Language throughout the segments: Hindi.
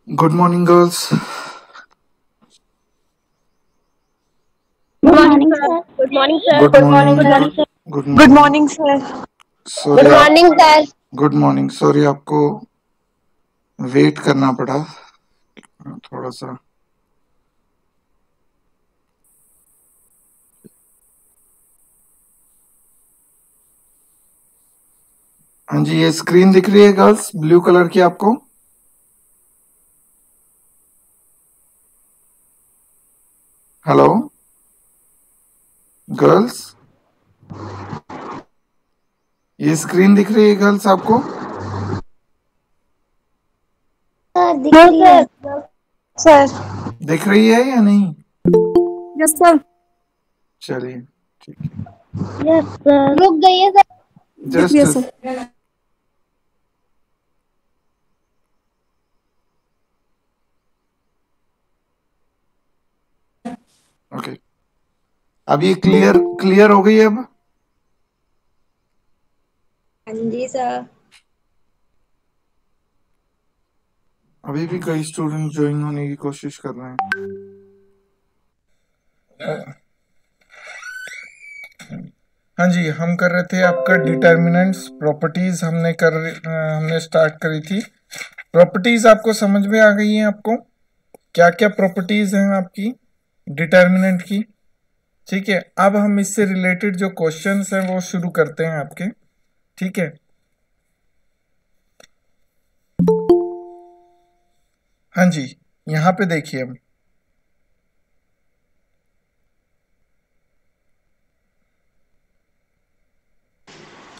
Good morning, girls. Good morning, sir. Good morning, sir. Good morning. Good morning, sir. Good Good morning. morning, sir. Sorry, Good morning, sir. Good morning. Sorry आपको वेट करना पड़ा थोड़ा सा. हाँ जी, ये स्क्रीन दिख रही है गर्ल्स, ब्लू कलर की आपको? हेलो गर्ल्स, ये स्क्रीन दिख रही है गर्ल्स आपको? सर दिख रही है। सर दिख रही है या नहीं? Yes sir. चलिए ठीक है. Yes sir. रुक गई है सर। दिख रही है जस्ट सर। ओके. अब ये क्लियर हो गई है अब? हाँ जी सर। अभी भी कई स्टूडेंट ज्वाइन होने की कोशिश कर रहे हैं. हाँ जी, हम कर रहे थे आपका डिटर्मिनेंट्स प्रॉपर्टीज. हमने स्टार्ट करी थी. प्रॉपर्टीज आपको समझ में आ गई हैं? आपको क्या क्या प्रॉपर्टीज हैं आपकी डिटर्मिनेंट की? ठीक है, अब हम इससे रिलेटेड जो क्वेश्चंस हैं वो शुरू करते हैं आपके. ठीक है, हाँ जी, यहाँ पे देखिए हम.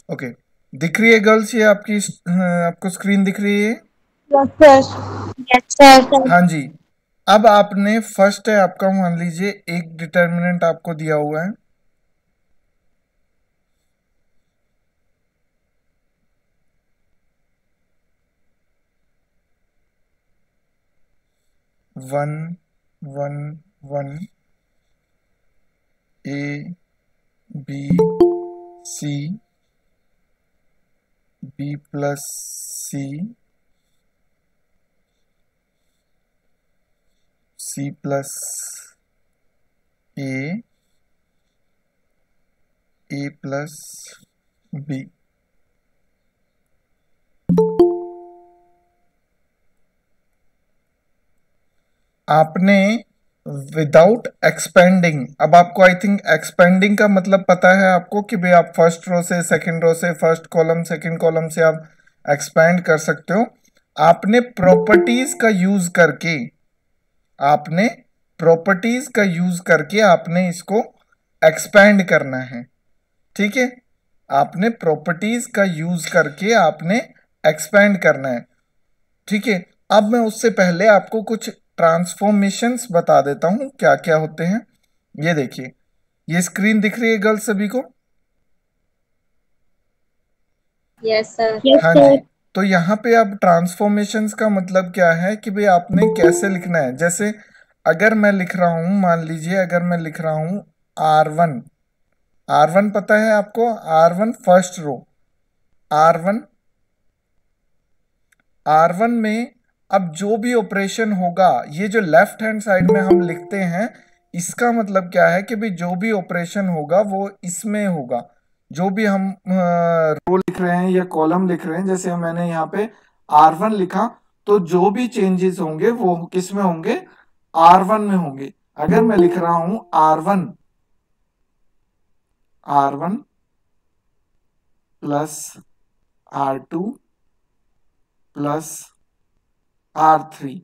ओके, दिख रही है गर्ल्स ये आपकी? आपको स्क्रीन दिख रही है? Yes sir. Yes sir. हाँ जी. अब आपने फर्स्ट है आपका, मान लीजिए एक डिटर्मिनेंट आपको दिया हुआ है. One one one A B C B plus C C plus A plus B. आपने विदाउट एक्सपेंडिंग, अब आपको आई थिंक एक्सपेंडिंग का मतलब पता है आपको कि भाई आप फर्स्ट रो से सेकंड रो से फर्स्ट कॉलम सेकंड कॉलम से आप एक्सपेंड कर सकते हो. आपने प्रॉपर्टीज का यूज करके आपने इसको एक्सपेंड करना है. ठीक है, आपने प्रॉपर्टीज का यूज करके आपने एक्सपेंड करना है. ठीक है, अब मैं उससे पहले आपको कुछ ट्रांसफॉर्मेशंस बता देता हूं क्या क्या होते हैं. ये देखिए, ये स्क्रीन दिख रही है गर्ल्स सभी को? Yes sir. हाँ जी. तो यहाँ पे अब ट्रांसफॉर्मेशंस का मतलब क्या है कि भाई आपने कैसे लिखना है. जैसे अगर मैं लिख रहा हूं, मान लीजिए अगर मैं लिख रहा हूं R1. R1 पता है आपको? R1 first row. R1 R1 में अब जो भी ऑपरेशन होगा, ये जो लेफ्ट हैंड साइड में हम लिखते हैं, इसका मतलब क्या है कि भाई जो भी ऑपरेशन होगा वो इसमें होगा. जो भी हम रो लिख रहे हैं या कॉलम लिख रहे हैं, जैसे मैंने यहाँ पे R1 लिखा, तो जो भी चेंजेस होंगे वो किस में होंगे? R1 में होंगे. अगर मैं लिख रहा हूं R1 plus R2 plus R3.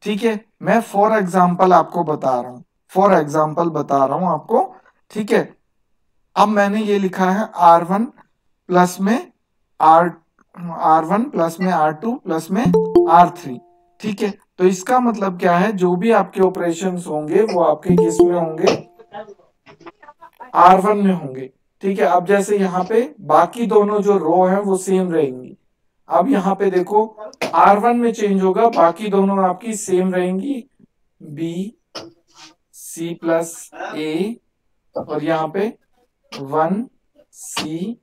ठीक है, मैं फॉर एग्जाम्पल आपको बता रहा हूं आपको. ठीक है, अब मैंने ये लिखा है R1 प्लस में R1 प्लस में R2 प्लस में R3. ठीक है, तो इसका मतलब क्या है? जो भी आपके ऑपरेशंस होंगे वो आपके किस में होंगे? R1 में होंगे. ठीक है, अब जैसे यहाँ पे बाकी दोनों जो रो हैं वो सेम रहेंगी. अब यहाँ पे देखो, R1 में चेंज होगा, बाकी दोनों आपकी सेम रहेंगी, B C प्लस A, और यहाँ पे 1 C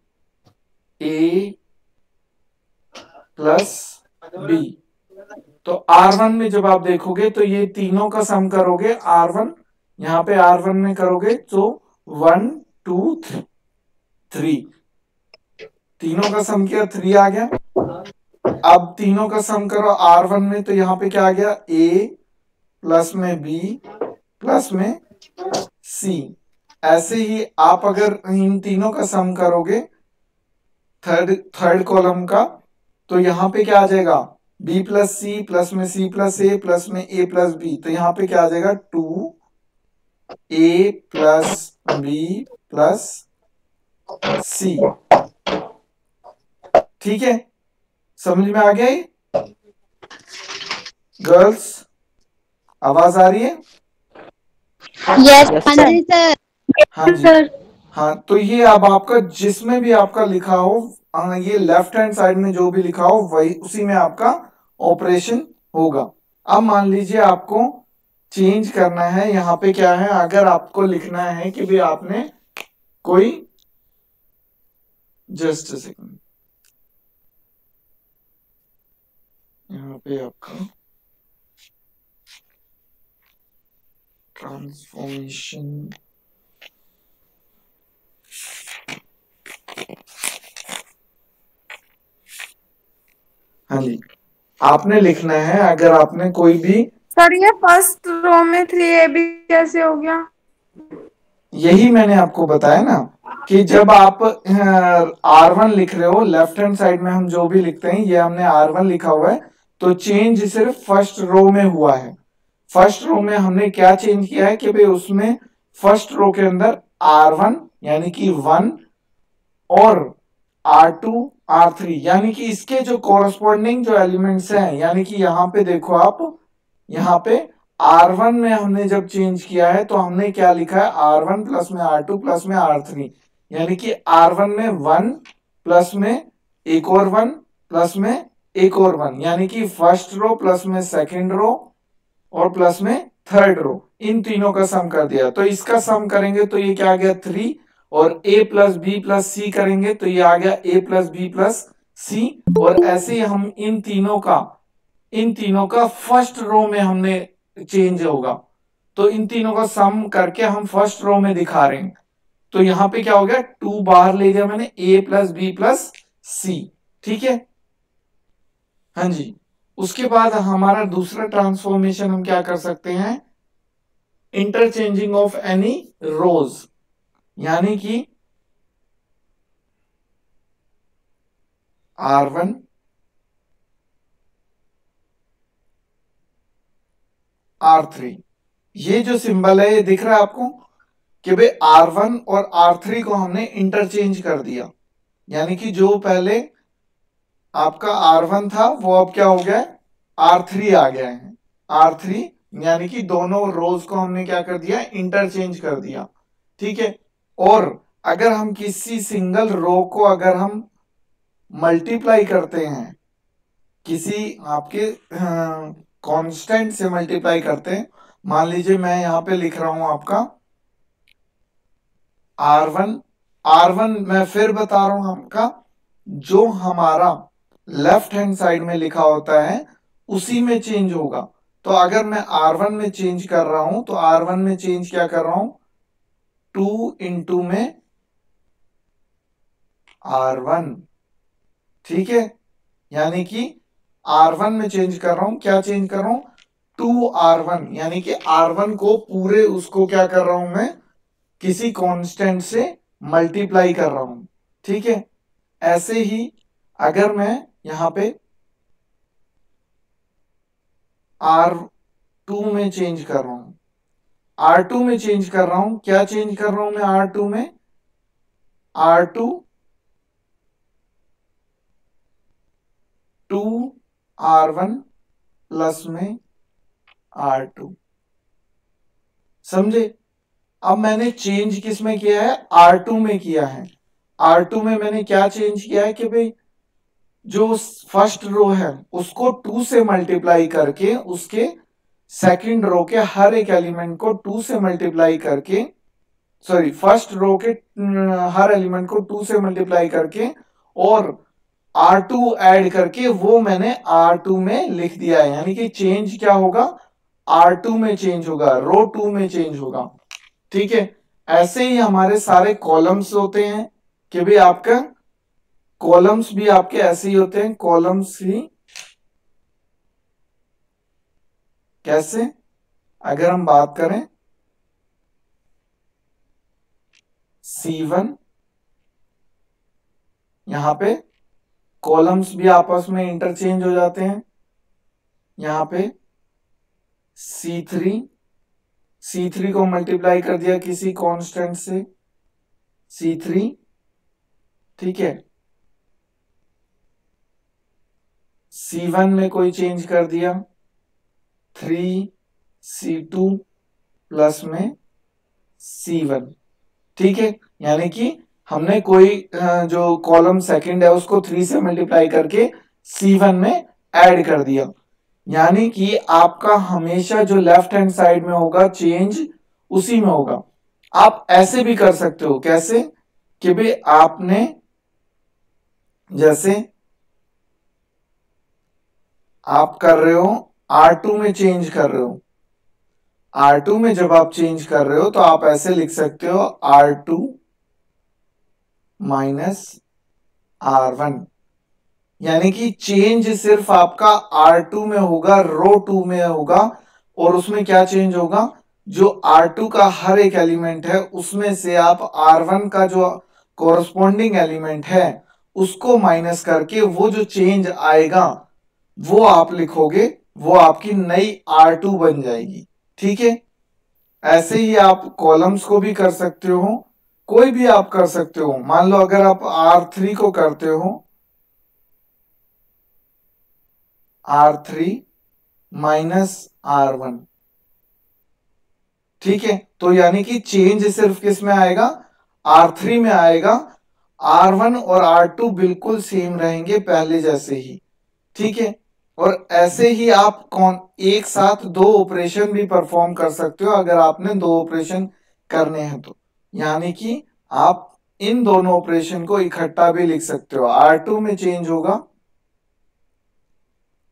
A प्लस B. तो R1 में जब आप देखोगे तो ये तीनों का सम करोगे R1, यहाँ पे R1 में करोगे तो 1 2 3, तीनों का सम किया 3 आ गया। अब तीनों का सम करो R1 में, तो यहाँ पे क्या आ गया A प्लस में B प्लस में C। ऐसे ही आप अगर इन तीनों का सम करोगे थर्ड कॉलम का, तो यहाँ पे क्या आ जाएगा B प्लस C प्लस में C प्लस A प्लस में A प्लस B। तो यहाँ पे क्या आ जाएगा 2A plus B plus C। ठीक है, समझ में आ गया ये? गर्ल्स आवाज आ रही है? Yes sir. हाँ जी, हाँ। तो ये अब आपका जिसमें भी आपका लिखा हो, ये लेफ्ट हैंड साइड में जो भी लिखा हो वही उसी में आपका ऑपरेशन होगा। अब मान लीजिए आपको चेंज करना है, यहाँ पे क्या है, अगर आपको लिखना है कि भी आपने कोई, जस्ट अ सेकंड, यहाँ पे आपका ट्रांसफॉर्मेशन, हाँ जी, आपने लिखना है अगर आपने कोई भी, सर ये फर्स्ट रो में 3AB कैसे हो गया? यही मैंने आपको बताया ना कि जब आप R1 लिख रहे हो, लेफ्ट हैंड साइड में हम जो भी लिखते हैं, ये हमने R1 लिखा हुआ है, तो चेंज सिर्फ फर्स्ट रो में हुआ है। फर्स्ट रो में हमने क्या चेंज किया है कि भाई उसमें फर्स्ट रो के अंदर R1 यानी कि 1 और R2 R3 यानी कि इसके जो कॉरस्पॉन्डिंग जो एलिमेंट्स हैं, यानी कि यहाँ पे देखो आप, यहाँ पे R1 में हमने जब चेंज किया है तो हमने क्या लिखा है, R1 प्लस में R2 प्लस में R3, यानी कि R1 में 1 प्लस में एक और 1 प्लस में एक और 1, यानी कि फर्स्ट रो प्लस में सेकंड रो और प्लस में थर्ड रो, इन तीनों का सम कर दिया। तो इसका सम करेंगे तो ये क्या आ गया 3, और A plus B plus C करेंगे तो ये आ गया A plus B plus C। और ऐसे ही हम इन तीनों का फर्स्ट रो में हमने चेंज होगा, तो इन तीनों का सम करके हम फर्स्ट रो में दिखा रहे हैं। तो यहाँ पे क्या हो गया, 2 बाहर ले गया मैंने, A plus B plus C। ठीक है, हाँ जी। उसके बाद हमारा दूसरा ट्रांसफॉर्मेशन हम क्या कर सकते हैं, इंटरचेंजिंग ऑफ एनी रोज, यानी कि R1 R3, ये जो सिंबल है ये दिख रहा है आपको कि भाई R1 और R3 को हमने इंटरचेंज कर दिया, यानी कि जो पहले आपका R1 था वो अब क्या हो गया, R3 आ गया है। R3 यानी कि दोनों रोज को हमने क्या कर दिया, इंटरचेंज कर दिया। ठीक है, और अगर हम किसी सिंगल रो को अगर हम मल्टीप्लाई करते हैं, किसी आपके कांस्टेंट से मल्टीप्लाई करते हैं, मान लीजिए मैं यहां पे लिख रहा हूं आपका R1 मैं फिर बता रहा हूं आपका, जो हमारा लेफ्ट हैंड साइड में लिखा होता है उसी में चेंज होगा। तो अगर मैं R1 में चेंज कर रहा हूं तो R1 में चेंज क्या कर रहा हूं, 2 इंटू में R1। ठीक है, यानी कि R1 में चेंज कर रहा हूं, क्या चेंज कर रहा हूं, 2R1, यानी कि R1 को पूरे उसको क्या कर रहा हूं मैं, किसी कांस्टेंट से मल्टीप्लाई कर रहा हूं। ठीक है, ऐसे ही अगर मैं यहां पे R2 में चेंज कर रहा हूं, R2 में चेंज कर रहा हूं, क्या चेंज कर रहा हूं मैं R2 में, R2 2R1 प्लस में R2, समझे? अब मैंने चेंज किस में किया है, R2 में किया है। R2 में मैंने क्या चेंज किया है कि भाई जो फर्स्ट रो है उसको 2 से मल्टीप्लाई करके, उसके सेकंड रो के हर एक एलिमेंट को 2 से मल्टीप्लाई करके, सॉरी फर्स्ट रो के हर एलिमेंट को 2 से मल्टीप्लाई करके, और R2 ऐड करके वो मैंने R2 में लिख दिया है, यानी कि चेंज क्या होगा, R2 में चेंज होगा, रो 2 में चेंज होगा। ठीक है, ऐसे ही हमारे सारे कॉलम्स होते हैं कि भाई आपका कॉलम्स भी आपके ऐसे ही होते हैं, कॉलम्स ही कैसे, अगर हम बात करें C1, यहां पे कॉलम्स भी आपस में इंटरचेंज हो जाते हैं, यहां पे C3 को मल्टीप्लाई कर दिया किसी कांस्टेंट से C3, ठीक है, C1 में कोई चेंज कर दिया 3C2 प्लस में C1, ठीक है, यानी कि हमने कोई जो कॉलम सेकंड है उसको 3 से मल्टीप्लाई करके C1 में ऐड कर दिया, यानी कि आपका हमेशा जो लेफ्ट हैंड साइड में होगा चेंज उसी में होगा। आप ऐसे भी कर सकते हो, कैसे कि भाई आपने जैसे आप कर रहे हो R2 में चेंज कर रहे हो, R2 में जब आप चेंज कर रहे हो तो आप ऐसे लिख सकते हो R2 माइनस R1, यानी कि चेंज सिर्फ आपका R2 में होगा, रो 2 में होगा, और उसमें क्या चेंज होगा, जो R2 का हर एक एलिमेंट है उसमें से आप R1 का जो कोरस्पॉन्डिंग एलिमेंट है उसको माइनस करके वो जो चेंज आएगा वो आप लिखोगे, वो आपकी नई R2 बन जाएगी। ठीक है, ऐसे ही आप कॉलम्स को भी कर सकते हो, कोई भी आप कर सकते हो। मान लो अगर आप R3 को करते हो R3 माइनस R1, ठीक है, तो यानी कि चेंज सिर्फ किस में आएगा, R3 में आएगा, R1 और R2 बिल्कुल सेम रहेंगे पहले जैसे ही। ठीक है, और ऐसे ही आप एक साथ दो ऑपरेशन भी परफॉर्म कर सकते हो अगर आपने दो ऑपरेशन करने हैं तो, यानी कि आप इन दोनों ऑपरेशन को इकट्ठा भी लिख सकते हो। R2 में चेंज होगा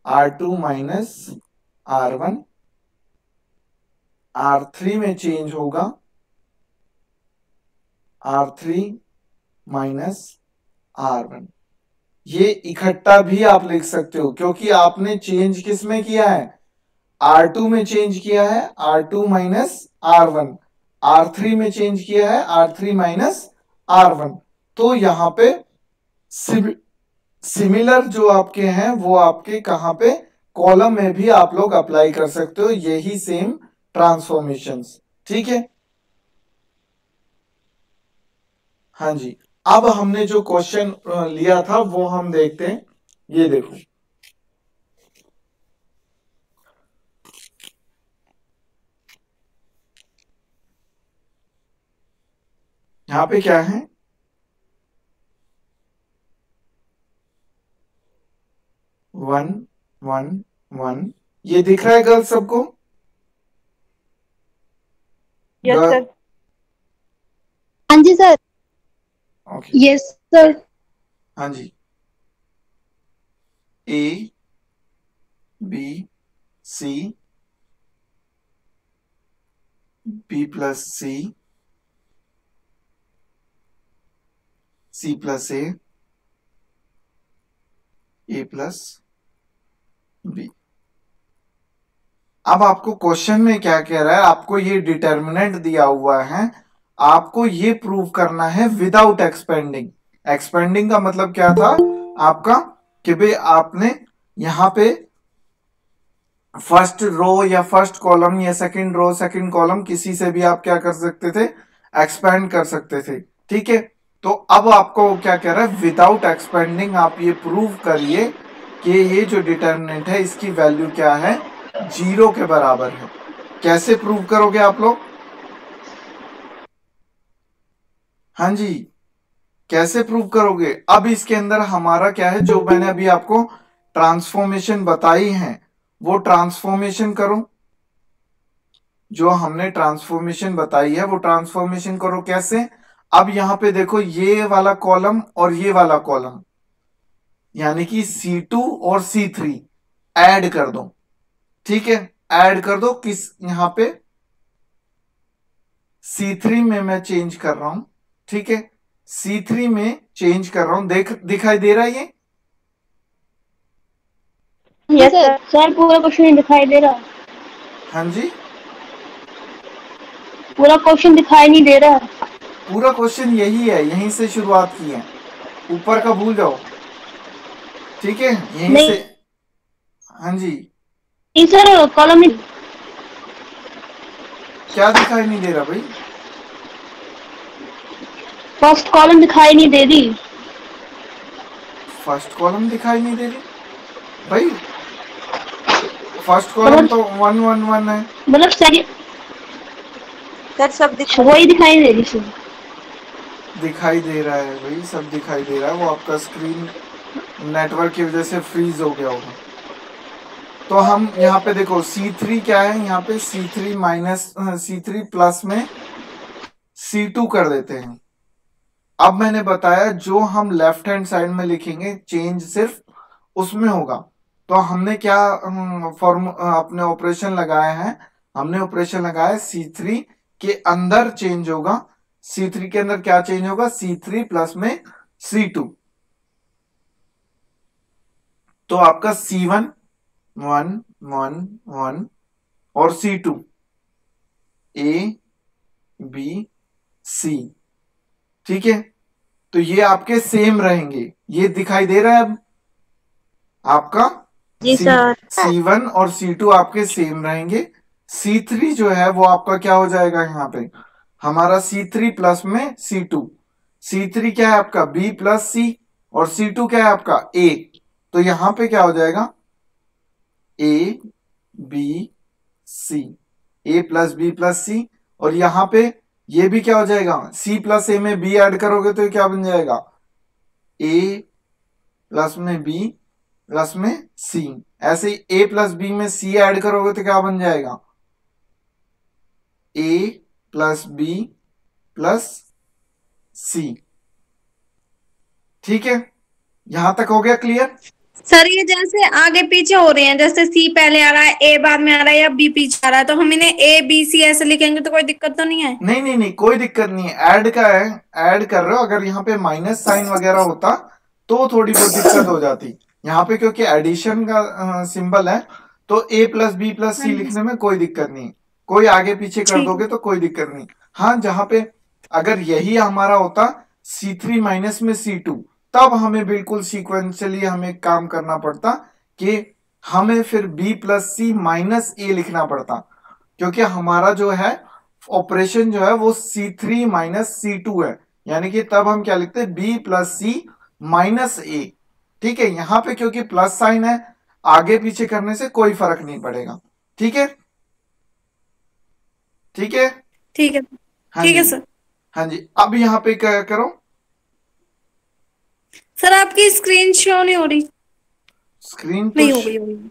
R2 माइनस R1, R3 में चेंज होगा R3 माइनस R1। ये इकट्ठा भी आप लिख सकते हो क्योंकि आपने चेंज किस में किया है, R2 में चेंज किया है R2 माइनस R1, R3 में चेंज किया है R3 माइनस R1। तो यहां पे सिमिलर जो आपके हैं वो आपके कहां पे, कॉलम में भी आप लोग अप्लाई कर सकते हो यही सेम ट्रांसफॉर्मेशंस। ठीक है, हाँ जी, अब हमने जो क्वेश्चन लिया था वो हम देखते हैं। ये देखो, यहां पे क्या है, 1 1 1, ये दिख रहा है गर्ल्स सबको? Yes sir. हाँ जी सर। Okay, yes sir. हाँ जी, A B C B plus C plus A plus B। अब आपको क्वेश्चन में क्या कह रहा है, आपको ये डिटर्मिनेंट दिया हुआ है, आपको ये प्रूव करना है विदाउट एक्सपेंडिंग। एक्सपेंडिंग का मतलब क्या था आपका कि भाई आपने यहां पे फर्स्ट रो या फर्स्ट कॉलम या सेकंड रो सेकंड कॉलम किसी से भी आप क्या कर सकते थे, एक्सपेंड कर सकते थे। ठीक है, तो अब आपको क्या कह रहा है, विदाउट एक्सपेंडिंग आप ये प्रूव करिए कि ये जो डिटर्मिनेंट है इसकी वैल्यू क्या है, 0 के बराबर है। कैसे प्रूव करोगे आप लोग? हाँ जी, कैसे प्रूव करोगे? अब इसके अंदर हमारा क्या है, जो मैंने अभी आपको ट्रांसफॉर्मेशन बताई है वो ट्रांसफॉर्मेशन करो, जो हमने ट्रांसफॉर्मेशन बताई है वो ट्रांसफॉर्मेशन करो। कैसे? अब यहां पे देखो, ये वाला कॉलम और ये वाला कॉलम, यानी कि C2 और C3 ऐड कर दो। ठीक है, ऐड कर दो। किस, यहां पे C3 में मैं चेंज कर रहा हूं। ठीक है, C3 में चेंज कर रहा हूं। दिखाई दे रहा है ये? Yes sir. सर पूरा क्वेश्चन दिखाई दे रहा। हाँ जी, पूरा क्वेश्चन दिखाई नहीं दे रहा। पूरा क्वेश्चन यही है, यहीं से शुरुआत की है, ऊपर का भूल जाओ। ठीक है, यहीं से। नहीं हाँ जी, नहीं सर, कॉलम नहीं। क्या दिखाई नहीं दे रहा भाई? फर्स्ट कॉलम दिखाई नहीं दे रही। फर्स्ट कॉलम दिखाई नहीं दे रही भाई? फर्स्ट कॉलम तो 1 1 1 है। मतलब सेकंड सर सब वही दिखाई नहीं दे रही सर। दिखाई दे रहा है भाई, सब दिखाई दे रहा है। वो आपका स्क्रीन नेटवर्क की वजह से फ्रीज हो गया होगा। तो हम यहाँ पे देखो C3 क्या है, यहाँ पे C3 माइनस C3 प्लस में C2 कर देते हैं। अब मैंने बताया जो हम लेफ्ट हैंड साइड में लिखेंगे चेंज सिर्फ उसमें होगा। तो हमने क्या फॉर्म अपने ऑपरेशन लगाया है, हमने ऑपरेशन लगाया C3 के अंदर चेंज होगा। C3 के अंदर क्या चेंज होगा? C3 प्लस में C2। तो आपका C1 1 1 1 और C2 A B C। ठीक है, तो ये आपके सेम रहेंगे। ये दिखाई दे रहा है अब आपका? जी सर। C1 और C2 आपके सेम रहेंगे। C3 जो है वो आपका क्या हो जाएगा? यहाँ पे हमारा C3 प्लस में C2। C3 क्या है आपका? B प्लस C और C2 क्या है आपका? A। तो यहां पे क्या हो जाएगा? A B C, A plus B plus C। और यहां पे ये भी क्या हो जाएगा? C प्लस A में B ऐड करोगे तो ये क्या बन जाएगा? A प्लस में B प्लस में C। ऐसे ही A प्लस B में C ऐड करोगे तो क्या बन जाएगा? A plus B plus C। ठीक है, यहां तक हो गया क्लियर? सर ये जैसे आगे पीछे हो रहे हैं, जैसे सी पहले आ रहा है, ए बाद में आ रहा है या बी पीछे आ रहा है, तो हम इन्हें ए बी सी ऐसे लिखेंगे तो कोई दिक्कत तो नहीं है? नहीं नहीं नहीं, कोई दिक्कत नहीं है। ऐड का है, ऐड कर रहे हो। अगर यहाँ पे माइनस साइन वगैरह होता तो थोड़ी बहुत दिक्कत हो जाती। यहाँ पे क्योंकि एडिशन का सिंबल है तो A plus B plus C लिखने में कोई दिक्कत नहीं। कोई आगे पीछे कर दोगे तो कोई दिक्कत नहीं। हाँ, जहां पे अगर यही हमारा होता C3 माइनस में C2, तब हमें बिल्कुल सीक्वेंशियली हमें काम करना पड़ता कि हमें फिर B plus C minus A लिखना पड़ता, क्योंकि हमारा जो है ऑपरेशन जो है वो C3 माइनस C2 है। यानी कि तब हम क्या लिखते हैं? B plus C minus A। ठीक है, यहां पे क्योंकि प्लस साइन है, आगे पीछे करने से कोई फर्क नहीं पड़ेगा। ठीक है, ठीक है, ठीक है। हाँ ठीक जी, है सर। हाँ जी। अब यहाँ पे क्या करो? सर आपकी स्क्रीन शो नहीं हो रही। स्क्रीन तो नहीं हो गई, हो गई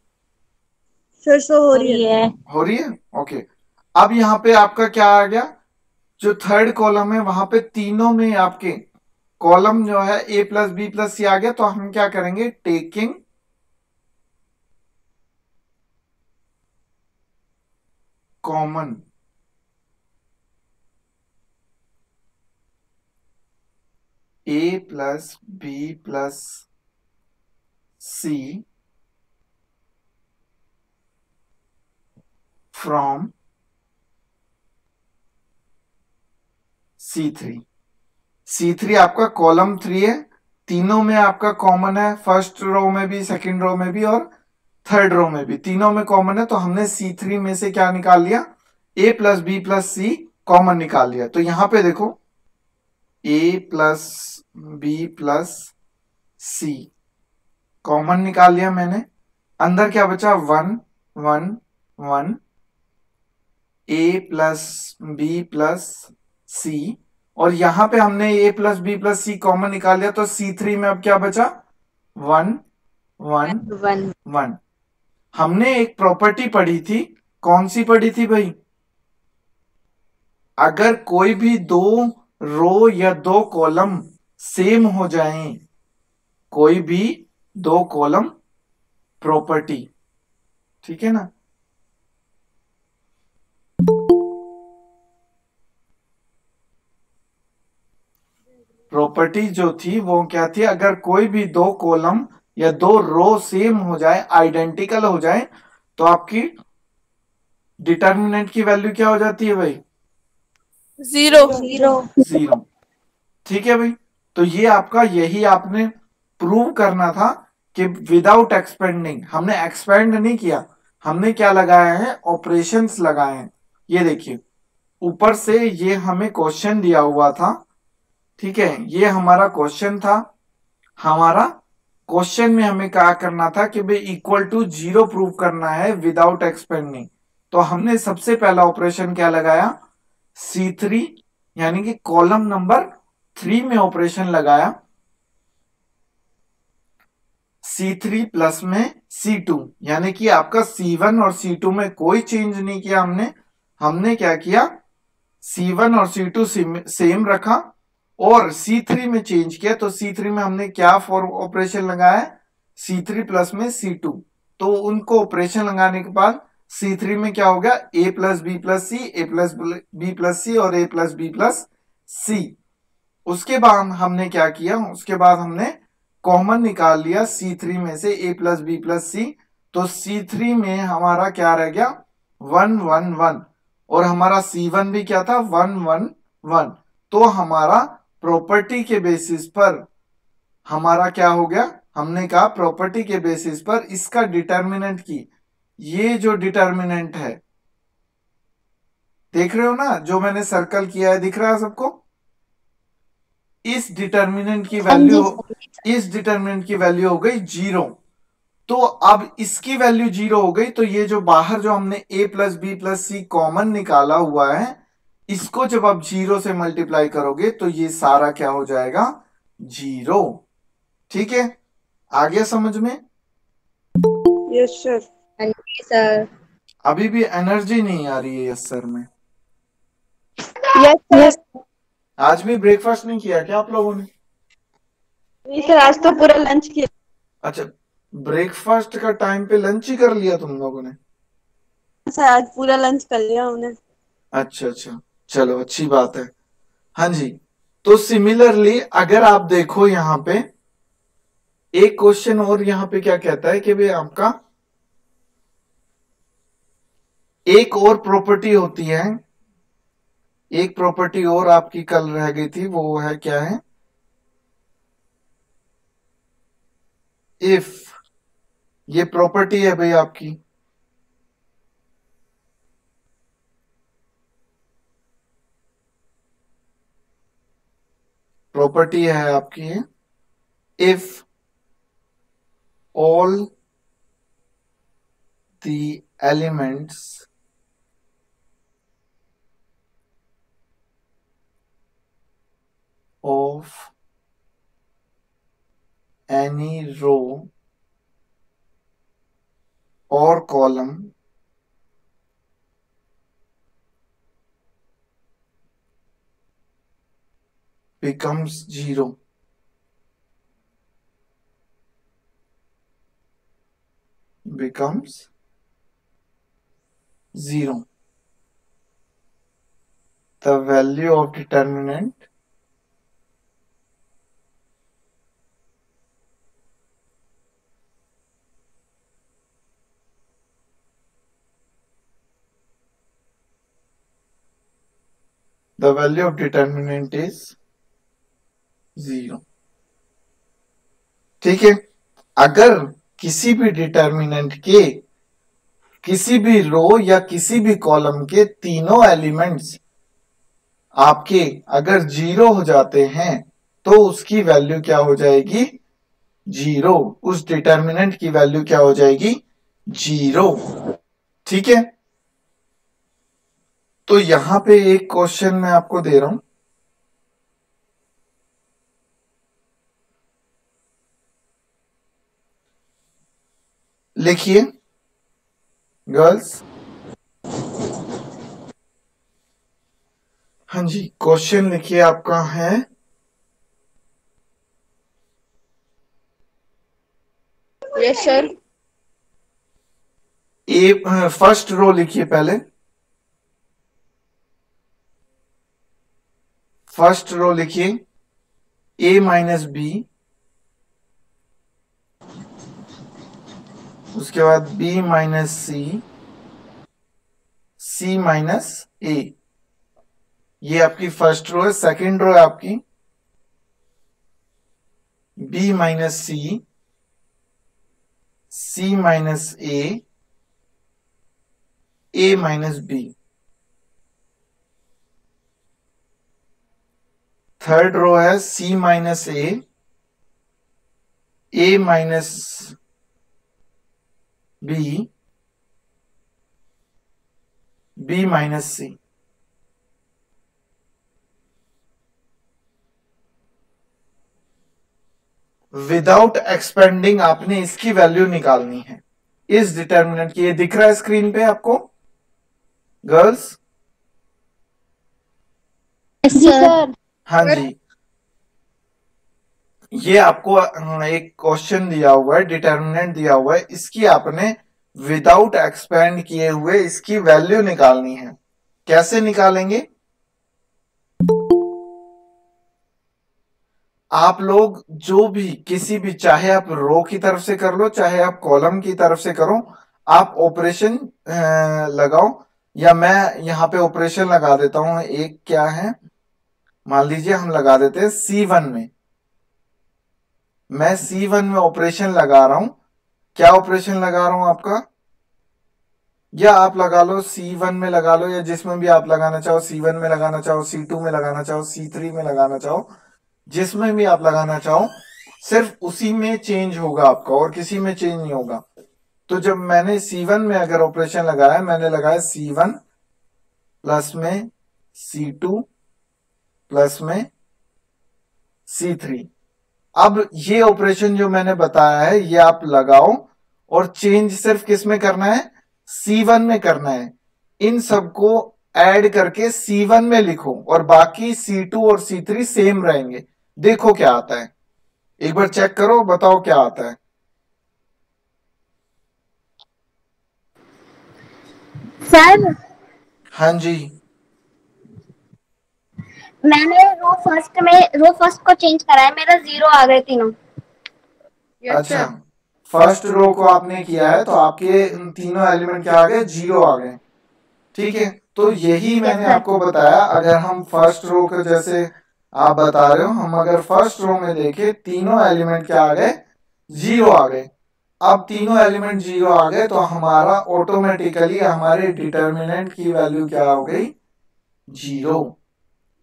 सर, शो हो रही है। हो रही है। ओके, अब यहाँ पे आपका क्या आ गया? जो थर्ड कॉलम है वहां पे तीनों में आपके कॉलम जो है A plus B plus C आ गया। तो हम क्या करेंगे? Taking common A plus B plus C from C3। C3 आपका कॉलम 3 है, तीनों में आपका कॉमन है। फर्स्ट रो में भी, सेकंड रो में भी और थर्ड रो में भी, तीनों में कॉमन है। तो हमने C3 में से क्या निकाल लिया? A plus B plus C common निकाल लिया। तो यहां पे देखो A plus B plus C common निकाल लिया मैंने। अंदर क्या बचा? 1 1 1 A plus B plus C। और यहां पे हमने A plus B plus C common निकाल लिया। तो C3 में अब क्या बचा? 1 1 1। हमने एक प्रॉपर्टी पढ़ी थी, कौन सी पढ़ी थी भाई? अगर कोई भी दो रो या दो कॉलम सेम हो जाएं, कोई भी 2 कॉलम प्रॉपर्टी, ठीक है ना। प्रॉपर्टी जो थी वो क्या थी, अगर कोई भी 2 कॉलम या 2 रो सेम हो जाए, आइडेंटिकल हो जाए, तो आपकी डिटर्मिनेंट की वैल्यू क्या हो जाती है भाई? 0 0। ठीक है भाई, तो ये आपका, यही आपने प्रूव करना था कि विदाउट एक्सपेंडिंग, हमने एक्सपेंड नहीं किया, हमने क्या लगाया है, ऑपरेशंस लगाए हैं। ये देखिए ऊपर से ये हमें क्वेश्चन दिया हुआ था, ठीक है, ये हमारा क्वेश्चन था। हमारा क्वेश्चन में हमें क्या करना था कि भाई इक्वल टू 0 प्रूव करना है विदाउट एक्सपेंडिंग। तो हमने सबसे पहला ऑपरेशन क्या लगाया, C3, यानी कि कॉलम नंबर 3 में ऑपरेशन लगाया, C3 प्लस में C2, यानी कि आपका C1 और C2 में कोई चेंज नहीं किया हमने। हमने क्या किया, C1 और C2 सेम रखा और C3 में चेंज किया। तो C3 में हमने क्या फॉर ऑपरेशन लगाया, C3 प्लस में C2। तो उनको ऑपरेशन लगाने के बाद C3 में क्या हो गया, A plus B plus C, A plus B plus C और A plus B plus C. उसके बाद हमने क्या किया, उसके बाद हमने कॉमन निकाल लिया C3 में से A प्लस बी प्लस सी। तो C3 में हमारा क्या रह गया, 1 1 1, और हमारा C1 भी क्या था, 1 1 1। तो हमारा प्रॉपर्टी के बेसिस पर हमारा क्या हो गया, हमने कहा प्रॉपर्टी के बेसिस पर इसका डिटर्मिनेंट की, ये जो डिटर्मिनेंट है देख रहे हो ना, जो मैंने सर्कल किया है, दिख रहा है सबको, इस डिटर्मिनेंट की वैल्यू, इस डिटर्मिनेंट की वैल्यू हो गई 0। तो अब इसकी वैल्यू 0 हो गई, तो ये जो बाहर जो हमने A plus B plus C common निकाला हुआ है, इसको जब आप 0 से मल्टीप्लाई करोगे तो ये सारा क्या हो जाएगा, 0। ठीक है, आ गया समझ में? Yes sir. अभी भी एनर्जी नहीं आ रही है यस सर में। यस आज भी ब्रेकफास्ट नहीं किया क्या आप लोगों ने? सर, आज तो पूरा लंच किया। अच्छा, ब्रेकफास्ट का टाइम पे लंच ही कर लिया तुम लोगों ने? सर आज पूरा लंच कर लिया हमने। अच्छा अच्छा, चलो अच्छी बात है। हाँ जी, तो सिमिलरली अगर आप देखो यहां पे एक क्वेश्चन और, यहां पे क्या कहता है कि भाई आपका एक और प्रॉपर्टी होती है, एक प्रॉपर्टी और आपकी कल रह गई थी, वो है क्या है, इफ, ये प्रॉपर्टी है भाई आपकी, प्रॉपर्टी है आपकी, if all the elements of any row or column becomes 0, becomes 0, the value of determinant is 0। ठीक है, अगर किसी भी डिटर्मिनेंट के किसी भी रो या किसी भी कॉलम के तीनों एलिमेंट्स आपके अगर 0 हो जाते हैं तो उसकी वैल्यू क्या हो जाएगी, 0। उस डिटर्मिनेंट की वैल्यू क्या हो जाएगी, 0। ठीक है, तो यहां पे एक क्वेश्चन मैं आपको दे रहा हूं, लिखिए गर्ल्स। हाँ जी, क्वेश्चन लिखिए, आपका है यस सर। ए फर्स्ट रो लिखिए पहले, फर्स्ट रो लिखिए ए माइनस बी, उसके बाद बी माइनस सी, सी माइनस ए। ये आपकी फर्स्ट रो है। सेकंड रो है आपकी बी माइनस सी, सी माइनस ए माइनस बी। थर्ड रो है सी माइनस ए माइनस बी, बी माइनस सी। विदाउट एक्सपेंडिंग आपने इसकी वैल्यू निकालनी है, इस डिटर्मिनेंट की। ये दिख रहा है स्क्रीन पे आपको गर्ल्स? जी सर। हाँ जी। ये आपको एक क्वेश्चन दिया हुआ है, डिटर्मिनेंट दिया हुआ है, इसकी आपने विदाउट एक्सपेंड किए हुए इसकी वैल्यू निकालनी है। कैसे निकालेंगे? आप लोग जो भी किसी भी, चाहे आप रो की तरफ से कर लो चाहे आप कॉलम की तरफ से करो, आप ऑपरेशन लगाओ। या मैं यहां पे ऑपरेशन लगा देता हूं। एक क्या है, मान लीजिए हम लगा देते हैं C1 में, मैं C1 में ऑपरेशन लगा रहा हूं। क्या ऑपरेशन लगा रहा हूं आपका, या आप लगा लो C1 में लगा लो, या जिसमें भी आप लगाना चाहो, C1 में लगाना चाहो, C2 में लगाना चाहो, C3 में लगाना चाहो, जिसमें भी आप लगाना चाहो, सिर्फ उसी में चेंज होगा आपका, और किसी में चेंज नहीं होगा। तो जब मैंने C1 में अगर ऑपरेशन लगाया, मैंने लगाया C1 प्लस में C2 प्लस में C3। अब ये ऑपरेशन जो मैंने बताया है ये आप लगाओ, और चेंज सिर्फ किस में करना है, C1 में करना है। इन सबको ऐड करके C1 में लिखो, और बाकी C2 और C3 सेम रहेंगे। देखो क्या आता है, एक बार चेक करो, बताओ क्या आता है। सर हाँ जी। मैंने रो फर्स्ट को चेंज करा है, मेरा 0 आ गए तीनों। अच्छा, फर्स्ट रो को आपने किया है तो आपके तीनों एलिमेंट क्या आ गए, 0 आ गए। ठीक है, तो यही मैंने आपको बताया। अगर हम फर्स्ट रो को, जैसे आप बता रहे हो, हम अगर फर्स्ट रो में देखें, तीनों एलिमेंट क्या आ गए, 0 आ गए। अब तीनों एलिमेंट 0 आ गए तो हमारा ऑटोमेटिकली हमारे डिटर्मिनेंट की वैल्यू क्या हो गई, 0।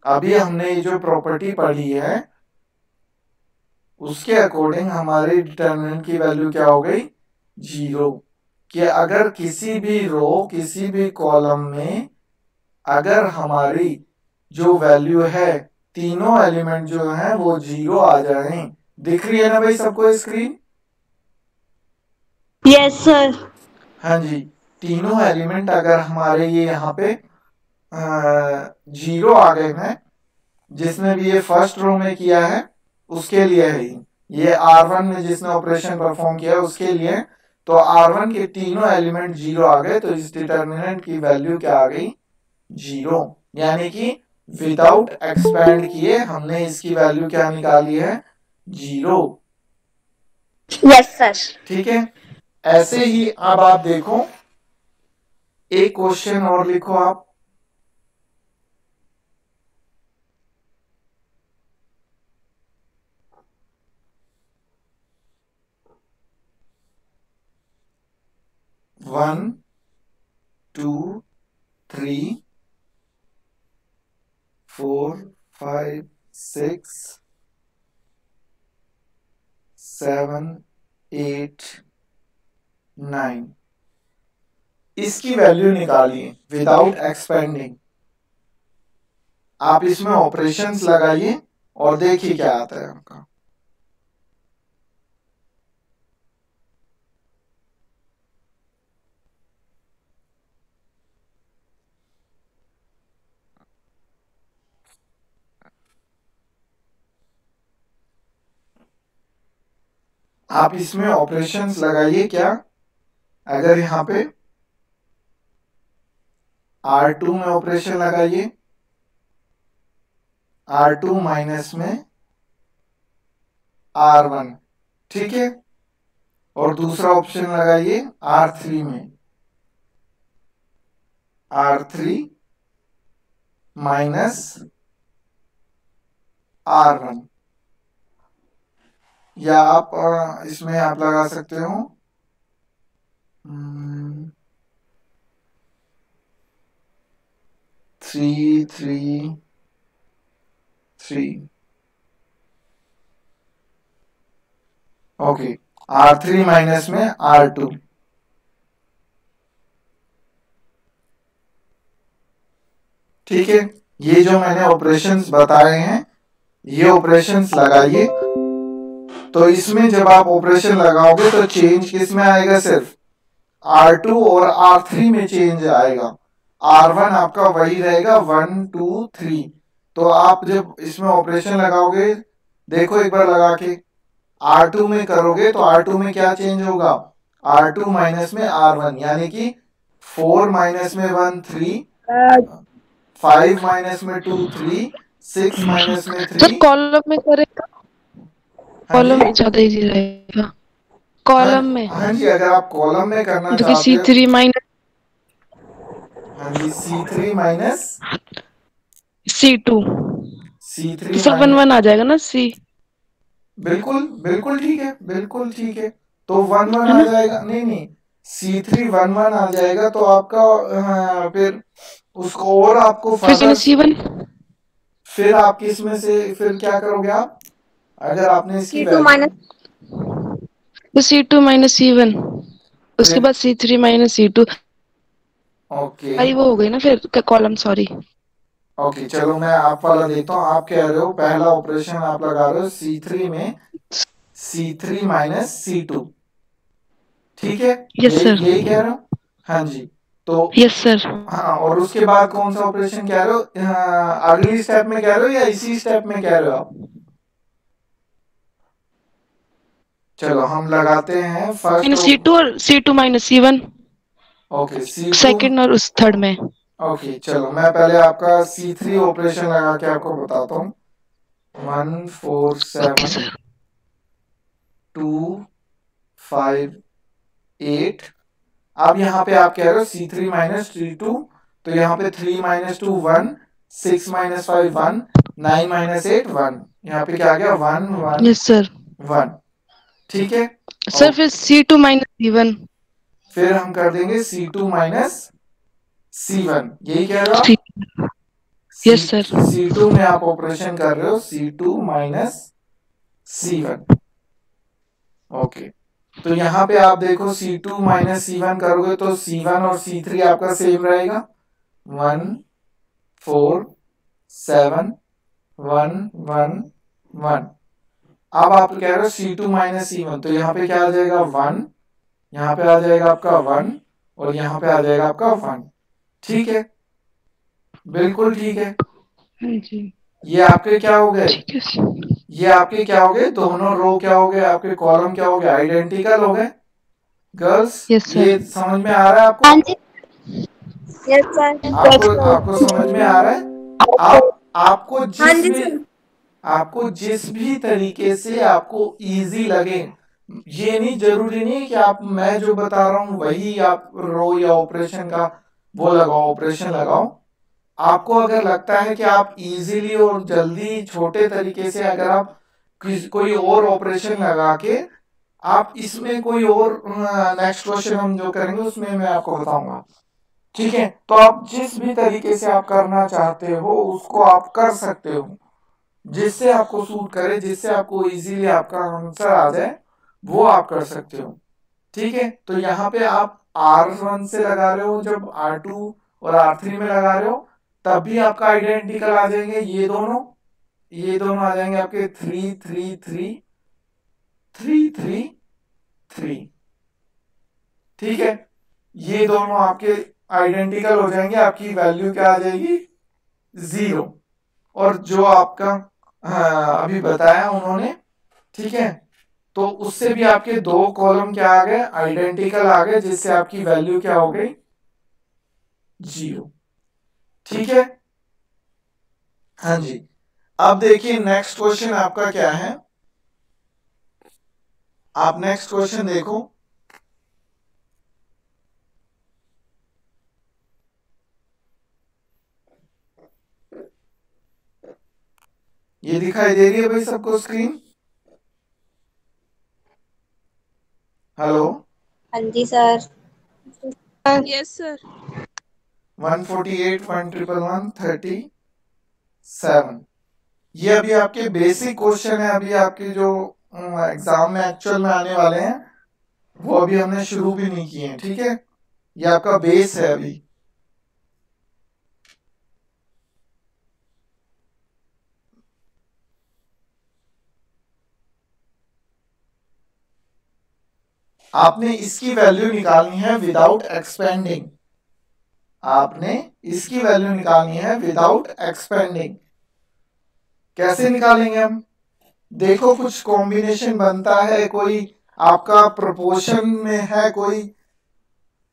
अभी हमने ये जो प्रॉपर्टी पढ़ी है उसके अकॉर्डिंग हमारी डिटर्मिनेंट की वैल्यू क्या हो गई, 0। कि अगर किसी भी रो, किसी भी कॉलम में अगर हमारी जो वैल्यू है, तीनों एलिमेंट जो है वो 0 आ जाए। दिख रही है ना भाई सबको स्क्रीन? Yes sir. हाँ जी, तीनों एलिमेंट अगर हमारे ये यहाँ पे 0 आ गए हैं, जिसने भी ये फर्स्ट रो में किया है उसके लिए है ये R1 में जिसने ऑपरेशन परफॉर्म किया है उसके लिए। तो R1 के तीनों एलिमेंट 0 आ गए, तो इस डिटर्मिनेंट की वैल्यू क्या आ गई, 0। यानी कि विदाउट एक्सपेंड किए हमने इसकी वैल्यू क्या निकाली है, 0। Yes sir. ठीक है, ऐसे ही अब आप देखो, एक क्वेश्चन और लिखो आप। वन, टू, थ्री, 4, 5, 6, 7, 8, 9, इसकी वैल्यू निकालिए विदाउट एक्सपेंडिंग। आप इसमें ऑपरेशंस लगाइए और देखिए क्या आता है आपका। आप इसमें ऑपरेशंस लगाइए क्या, अगर यहाँ पे R2 में ऑपरेशन लगाइए, R2 माइनस में R1, ठीक है, और दूसरा ऑप्शन लगाइए R3 में, R3 माइनस R1, या आप इसमें आप लगा सकते हो 3 3 3, ओके, R3 माइनस में R2, ठीक है। ये जो मैंने ऑपरेशंस बताए हैं, ये ऑपरेशंस लगाइए। तो इसमें जब आप ऑपरेशन लगाओगे तो चेंज किस में आएगा, सिर्फ R2 और R3 में चेंज आएगा, R1 आपका वही रहेगा 1 2 3। तो आप जब इसमें ऑपरेशन लगाओगे, देखो एक बार लगा के, R2 में करोगे तो R2 में क्या चेंज होगा, R2 माइनस में R1, यानी कि 4 माइनस में 1 3, 5 माइनस में 2 3, 6 माइनस में 3। सर कॉलम में करेगा, कॉलम ज्यादा इजी रहेगा, कॉलम में। हाँ जी, अगर आप कॉलम में करना क्योंकि चाहते हो, C3 माइनस, हाँ जी, C3 माइनस C2, C3 तो सब 1 1 आ जाएगा ना C। बिल्कुल बिल्कुल ठीक है, बिल्कुल ठीक है, तो 1 1 आ जाएगा, नहीं नहीं, C3 1 1 आ जाएगा, तो आपका फिर उसको और आपको फिर C1, फिर आप किसमें से फिर क्या करोगे आप, अगर आपने इसकी C2 माइनस, तो C2 माइनस C1, उसके बाद C3 माइनस C2, ओके वो हो गई ना फिर कॉलम, सॉरी। ओके, चलो मैं आप वाला देखता हूँ। आप कह रहे हो पहला ऑपरेशन आप लगा रहे हो C3 में C3 माइनस C2, ठीक है, यस सर, यही कह रहे हो, हाँ जी, तो यस सर। हाँ, और उसके बाद कौन सा ऑपरेशन कह रहे हो, अगली स्टेप में कह रहे हो या इसी स्टेप में कह रहे हो आप, चलो हम लगाते हैं फर्स्ट C2 और C2 minus C1, okay, C2 second और उस थर्ड में। ओके, चलो मैं पहले आपका C3 ऑपरेशन लगा के आपको बताता हूँ। 1 4 7 2 5 8। अब यहाँ पे आप कह रहे हो C3 माइनस C2, तो यहाँ पे 3 माइनस 2 1, 6 माइनस 5 1, 9 माइनस 8 1, यहाँ पे क्या आ गया 1 1, यस सर 1, ठीक है सर। फिर C2 माइनस C1, फिर हम कर देंगे C2 माइनस C1, यही कह रहे हो आप, यस सर। C2 में आप ऑपरेशन कर रहे हो C2 माइनस C1, ओके, तो यहाँ पे आप देखो C2 माइनस C1 करोगे तो C1 और C3 आपका सेम रहेगा, 1 4 7 1 1 1। अब आप कह रहे हो C2 माइनस C1, तो यहाँ पे क्या आ जाएगा 1, यहाँ पे आ जाएगा आपका 1, और यहाँ पे आ जाएगा आपका 1, ठीक है, बिल्कुल ठीक है। ये आपके क्या हो गए, ये आपके क्या हो गए, दोनों रो क्या हो गए, आपके कॉलम क्या हो गए, आइडेंटिकल हो गए गर्ल्स। ये समझ में आ रहा है आपको, हाँ जी, यस सर, आपको समझ में आ रहा है, आपको जिस भी तरीके से आपको इजी लगे, ये नहीं जरूरी नहीं कि आप मैं जो बता रहा हूँ वही आप रो या ऑपरेशन का वो लगाओ, ऑपरेशन लगाओ। आपको अगर लगता है कि आप इजीली और जल्दी छोटे तरीके से अगर आप कोई और ऑपरेशन लगा के आप इसमें कोई और नेक्स्ट क्वेश्चन हम जो करेंगे उसमें मैं आपको बताऊंगा, ठीक है, तो आप जिस भी तरीके से आप करना चाहते हो उसको आप कर सकते हो, जिससे आपको सूट करे, जिससे आपको इजीली आपका आंसर आ जाए वो आप कर सकते हो, ठीक है। तो यहाँ पे आप R1 से लगा रहे हो, जब R2 और R3 में लगा रहे हो तब भी आपका आइडेंटिकल आ जाएंगे, ये दोनों आ जाएंगे आपके 3 3 3 3 3 3, ठीक है, ये दोनों आपके आइडेंटिकल हो जाएंगे, आपकी वैल्यू क्या आ जाएगी 0, और जो आपका अभी बताया उन्होंने, ठीक है, तो उससे भी आपके 2 कॉलम क्या आ गए, आइडेंटिकल आ गए, जिससे आपकी वैल्यू क्या हो गई, 0। ठीक है, हाँ जी। अब देखिए नेक्स्ट क्वेश्चन आपका क्या है, आप नेक्स्ट क्वेश्चन देखो। ये दिखाई दे रही है भाई सबको स्क्रीन? हेलो, हाँ जी सर। Yes sir. 148 111 37, ये अभी आपके बेसिक क्वेश्चन है, अभी आपके जो एग्जाम में एक्चुअल में आने वाले हैं वो अभी हमने शुरू भी नहीं किए हैं। ठीक है, ये आपका बेस है अभी। आपने इसकी वैल्यू निकालनी है विदाउट एक्सपेंडिंग, आपने इसकी वैल्यू निकालनी है विदाउट एक्सपेंडिंग। कैसे निकालेंगे हम? देखो कुछ कॉम्बिनेशन बनता है, कोई आपका प्रोपोर्शन में है कोई,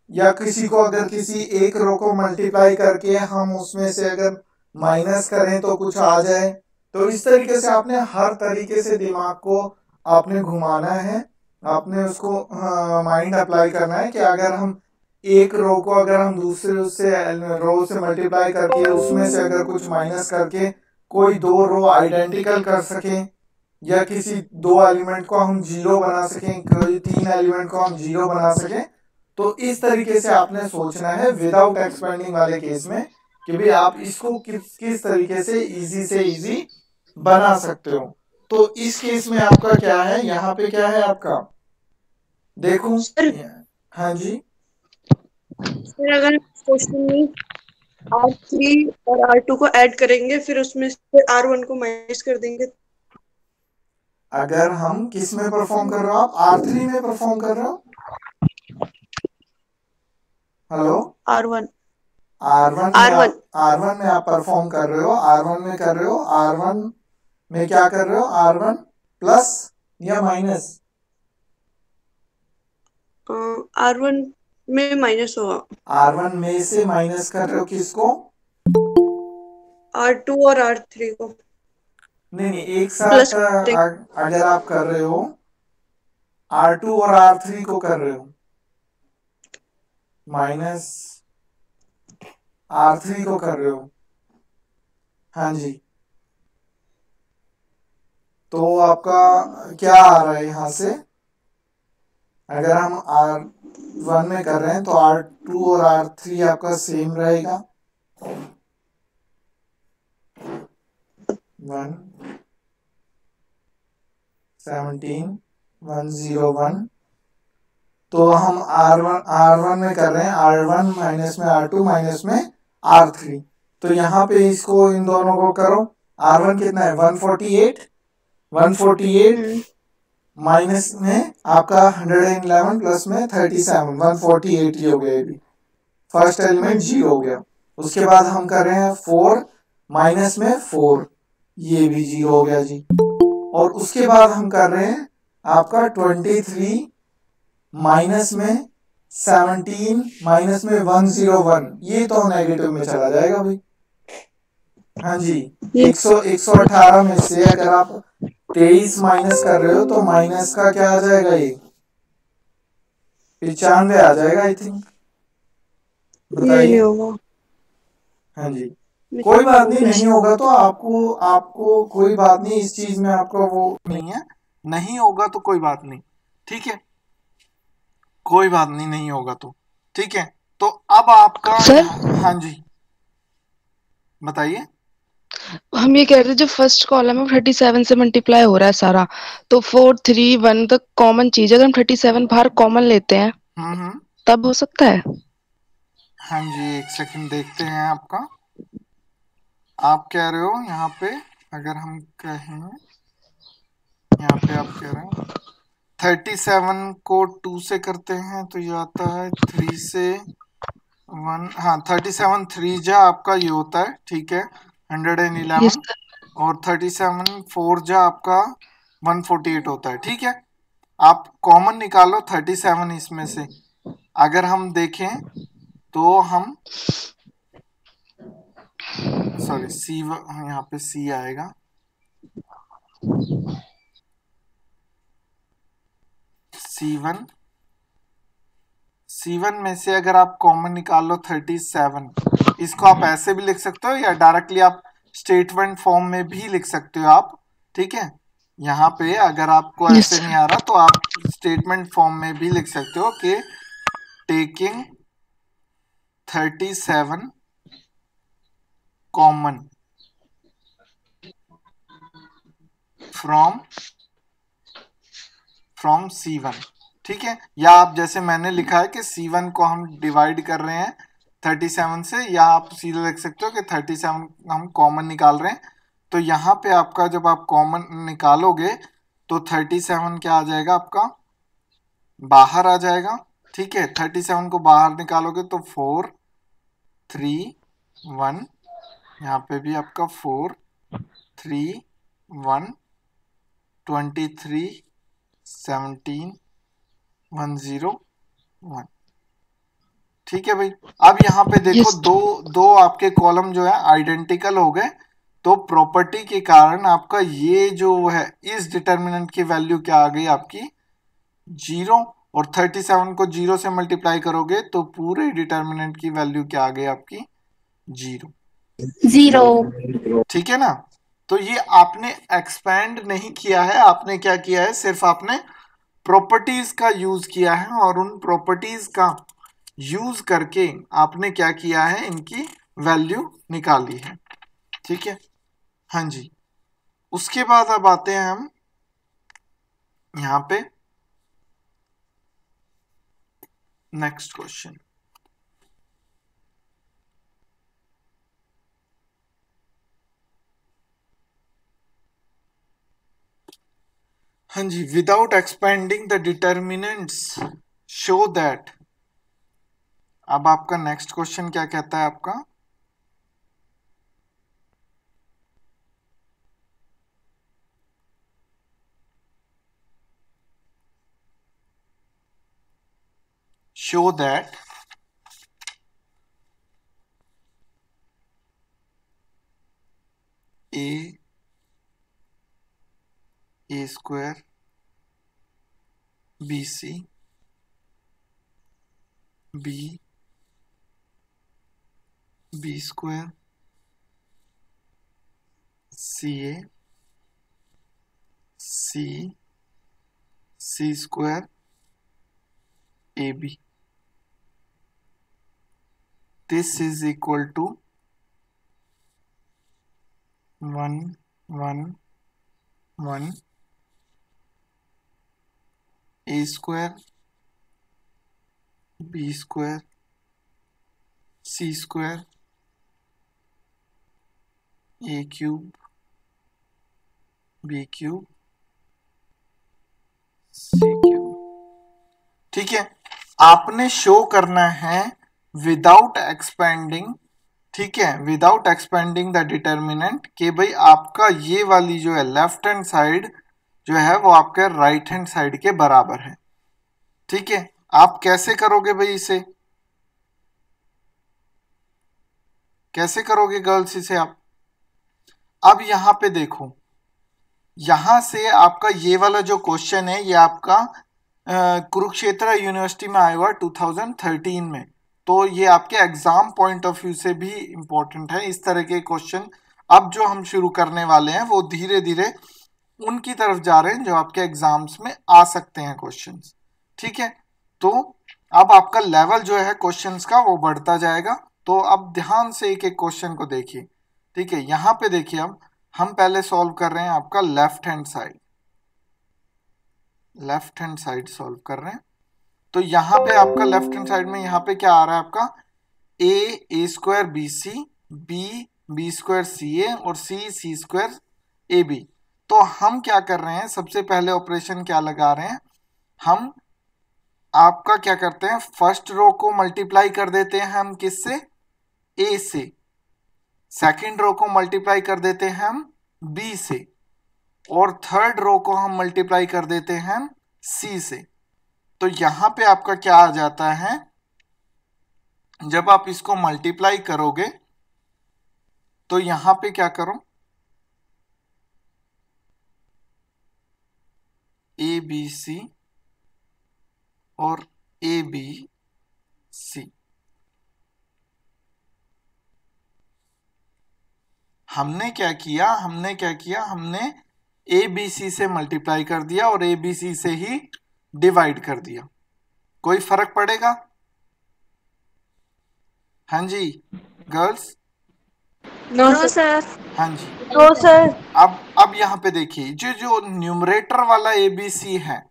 या किसी को अगर किसी एक रो को मल्टीप्लाई करके हम उसमें से अगर माइनस करें तो कुछ आ जाए। तो इस तरीके से आपने हर तरीके से दिमाग को आपने घुमाना है, आपने उसको माइंड अप्लाई करना है कि अगर हम एक रो को अगर हम दूसरे उससे रो से मल्टीप्लाई करके उसमें से अगर कुछ माइनस करके कोई 2 रो आइडेंटिकल कर सकें, या किसी 2 एलिमेंट को हम 0 बना सकें, कोई 3 एलिमेंट को हम 0 बना सकें, तो इस तरीके से आपने सोचना है विदाउट एक्सपेंडिंग वाले केस में कि भाई आप इसको किस तरीके से इजी बना सकते हो। तो इस केस में आपका क्या है, यहाँ पे क्या है आपका, देखो। हाँ जी फिर अगर क्वेश्चन में R3 और R2 को ऐड करेंगे, फिर उसमें से R1 को माइनस कर देंगे। अगर हम किस में परफॉर्म कर रहे हो, आप R3 में परफॉर्म कर रहे हो? हेलो, R1 R1 में आप परफॉर्म कर रहे हो, R1 में कर रहे हो, R1 में क्या कर रहे हो, R1 प्लस या माइनस? R1 में माइनस होगा। R1 में से माइनस कर रहे हो किसको? R2 और R3 को। नहीं, एक साथ अगर आप कर रहे हो R2 और R3 को कर रहे हो, माइनस R3 को कर रहे हो, हाँ जी, तो आपका क्या आ रहा है यहाँ से, अगर हम R1 में कर रहे हैं तो R2 और R3 आपका सेम रहेगा, 1 17 101। तो हम R1 में कर रहे हैं, R1 माइनस में R2 माइनस में R3। तो यहाँ पे इसको इन दोनों को करो, R1 कितना है 148 माइनस में आपका 111 प्लस में 37 148 ये हो गया, भी फर्स्ट एलिमेंट 0 हो गया। उसके बाद हम कर रहे हैं 4 माइनस में 4, ये भी 0 हो गया जी। और उसके बाद हम कर रहे हैं आपका 23 माइनस में 17 माइनस में 101, ये तो नेगेटिव में चला जाएगा भाई। हाँ जी, 118 में से अगर आप 23 माइनस कर रहे हो तो माइनस का क्या आ जाएगा, ये 95 आ जाएगा आई थिंक, बताइए। हाँ जी, कोई बात नहीं होगा तो आपको कोई बात नहीं, इस चीज में आपका वो नहीं है, नहीं होगा तो कोई बात नहीं, ठीक है, कोई बात नहीं होगा तो ठीक है। तो अब आपका सर? हाँ जी बताइए। हम ये कह रहे थे जो फर्स्ट कॉलम है 37 से मल्टीप्लाई हो रहा है सारा, तो 4 3 1 तक कॉमन चीज है, अगर हम 37 बाहर कॉमन लेते हैं तब हो सकता है। हाँ जी, एक सेकंड देखते हैं आपका, आप कह रहे हो यहाँ पे, अगर हम कहें यहाँ पे आप कह रहे हो 37 को 2 से करते हैं तो ये आता है 3 से 1, हाँ 37 3 जा आपका ये होता है, ठीक है 111, yes, और 37 4 जा आपका 148 होता है, ठीक है। आप कॉमन निकालो 37 इसमें से। अगर हम देखें तो हम सॉरी सी, यहाँ पे सी आएगा, C1 में से अगर आप कॉमन निकाल लो 37, इसको आप ऐसे भी लिख सकते हो या डायरेक्टली आप स्टेटमेंट फॉर्म में भी लिख सकते हो आप, ठीक है। यहाँ पे अगर आपको ऐसे नहीं आ रहा तो आप स्टेटमेंट फॉर्म में भी लिख सकते हो कि टेकिंग 37 कॉमन फ्रॉम C1, ठीक है। या आप जैसे मैंने लिखा है कि C1 को हम डिवाइड कर रहे हैं 37 से, या आप सीधे लिख सकते हो कि 37 हम कॉमन निकाल रहे हैं। तो यहाँ पे आपका जब आप कॉमन निकालोगे तो 37 क्या आ जाएगा, आपका बाहर आ जाएगा, ठीक है। 37 को बाहर निकालोगे तो 4 3 1, यहाँ पे भी आपका 4 3 1 23 17 101, ठीक है भाई। अब यहाँ पे देखो दो आपके कॉलम जो है आइडेंटिकल हो गए, तो प्रॉपर्टी के कारण आपका ये जो है इस डिटर्मिनेंट की वैल्यू क्या आ गई आपकी 0, और 37 को 0 से मल्टीप्लाई करोगे तो पूरे डिटर्मिनेंट की वैल्यू क्या आ गई आपकी 0, ठीक है ना। तो ये आपने एक्सपैंड नहीं किया है, आपने क्या किया है, सिर्फ आपने प्रॉपर्टीज का यूज किया है, और उन प्रॉपर्टीज का यूज करके आपने क्या किया है, इनकी वैल्यू निकाली है, ठीक है। हाँ जी, उसके बाद अब आते हैं हम यहां पे नेक्स्ट क्वेश्चन। हाँ जी, without expanding the determinants show that. अब आपका नेक्स्ट क्वेश्चन क्या कहता है, आपका show that a square bc b square ca c square ab, this is equal to 1 1 1 a square b square c square a cube b cube c cube, ठीक है। आपने शो करना है विदाउट एक्सपेंडिंग, ठीक है, विदाउट एक्सपेंडिंग द डिटर्मिनेंट, कि भाई आपका ये वाली जो है लेफ्ट हैंड साइड जो है वो आपके राइट हैंड साइड के बराबर है, ठीक है। आप कैसे करोगे भाई, इसे कैसे करोगे गर्ल्स इसे आप। अब यहां पे देखो, यहां से आपका ये वाला जो क्वेश्चन है ये आपका कुरुक्षेत्र यूनिवर्सिटी में आया हुआ 2013 में, तो ये आपके एग्जाम पॉइंट ऑफ व्यू से भी इंपॉर्टेंट है। इस तरह के क्वेश्चन अब जो हम शुरू करने वाले हैं वो धीरे धीरे उनकी तरफ जा रहे हैं जो आपके एग्जाम्स में आ सकते हैं क्वेश्चंस, ठीक है। तो अब आपका लेवल जो है क्वेश्चंस का वो बढ़ता जाएगा। तो अब ध्यान से एक एक क्वेश्चन को देखिए, ठीक है। यहां पे देखिए, अब हम पहले सॉल्व कर रहे हैं आपका लेफ्ट हैंड साइड सॉल्व कर रहे हैं। तो यहां पे आपका लेफ्ट हैंड साइड में यहां पे क्या आ रहा है आपका a square b C, b square c a, और सी स्क्वायर ए बी। तो हम क्या कर रहे हैं, सबसे पहले ऑपरेशन क्या लगा रहे हैं, हम आपका क्या करते हैं, फर्स्ट रो को मल्टीप्लाई कर देते हैं हम किससे, ए से, सेकंड रो को मल्टीप्लाई कर देते हैं हम बी से, और थर्ड रो को हम मल्टीप्लाई कर देते हैं सी से। तो यहां पे आपका क्या आ जाता है, जब आप इसको मल्टीप्लाई करोगे तो यहां पे क्या करो, ए बी सी और ए बी सी। हमने क्या किया, हमने ए बी सी से मल्टीप्लाई कर दिया और ए बी सी से ही डिवाइड कर दिया। कोई फर्क पड़ेगा? हाँ जी गर्ल्स? No sir. हाँ जी नो सर। अब यहाँ पे देखिए, जो न्यूमरेटर वाला ए बी सी है,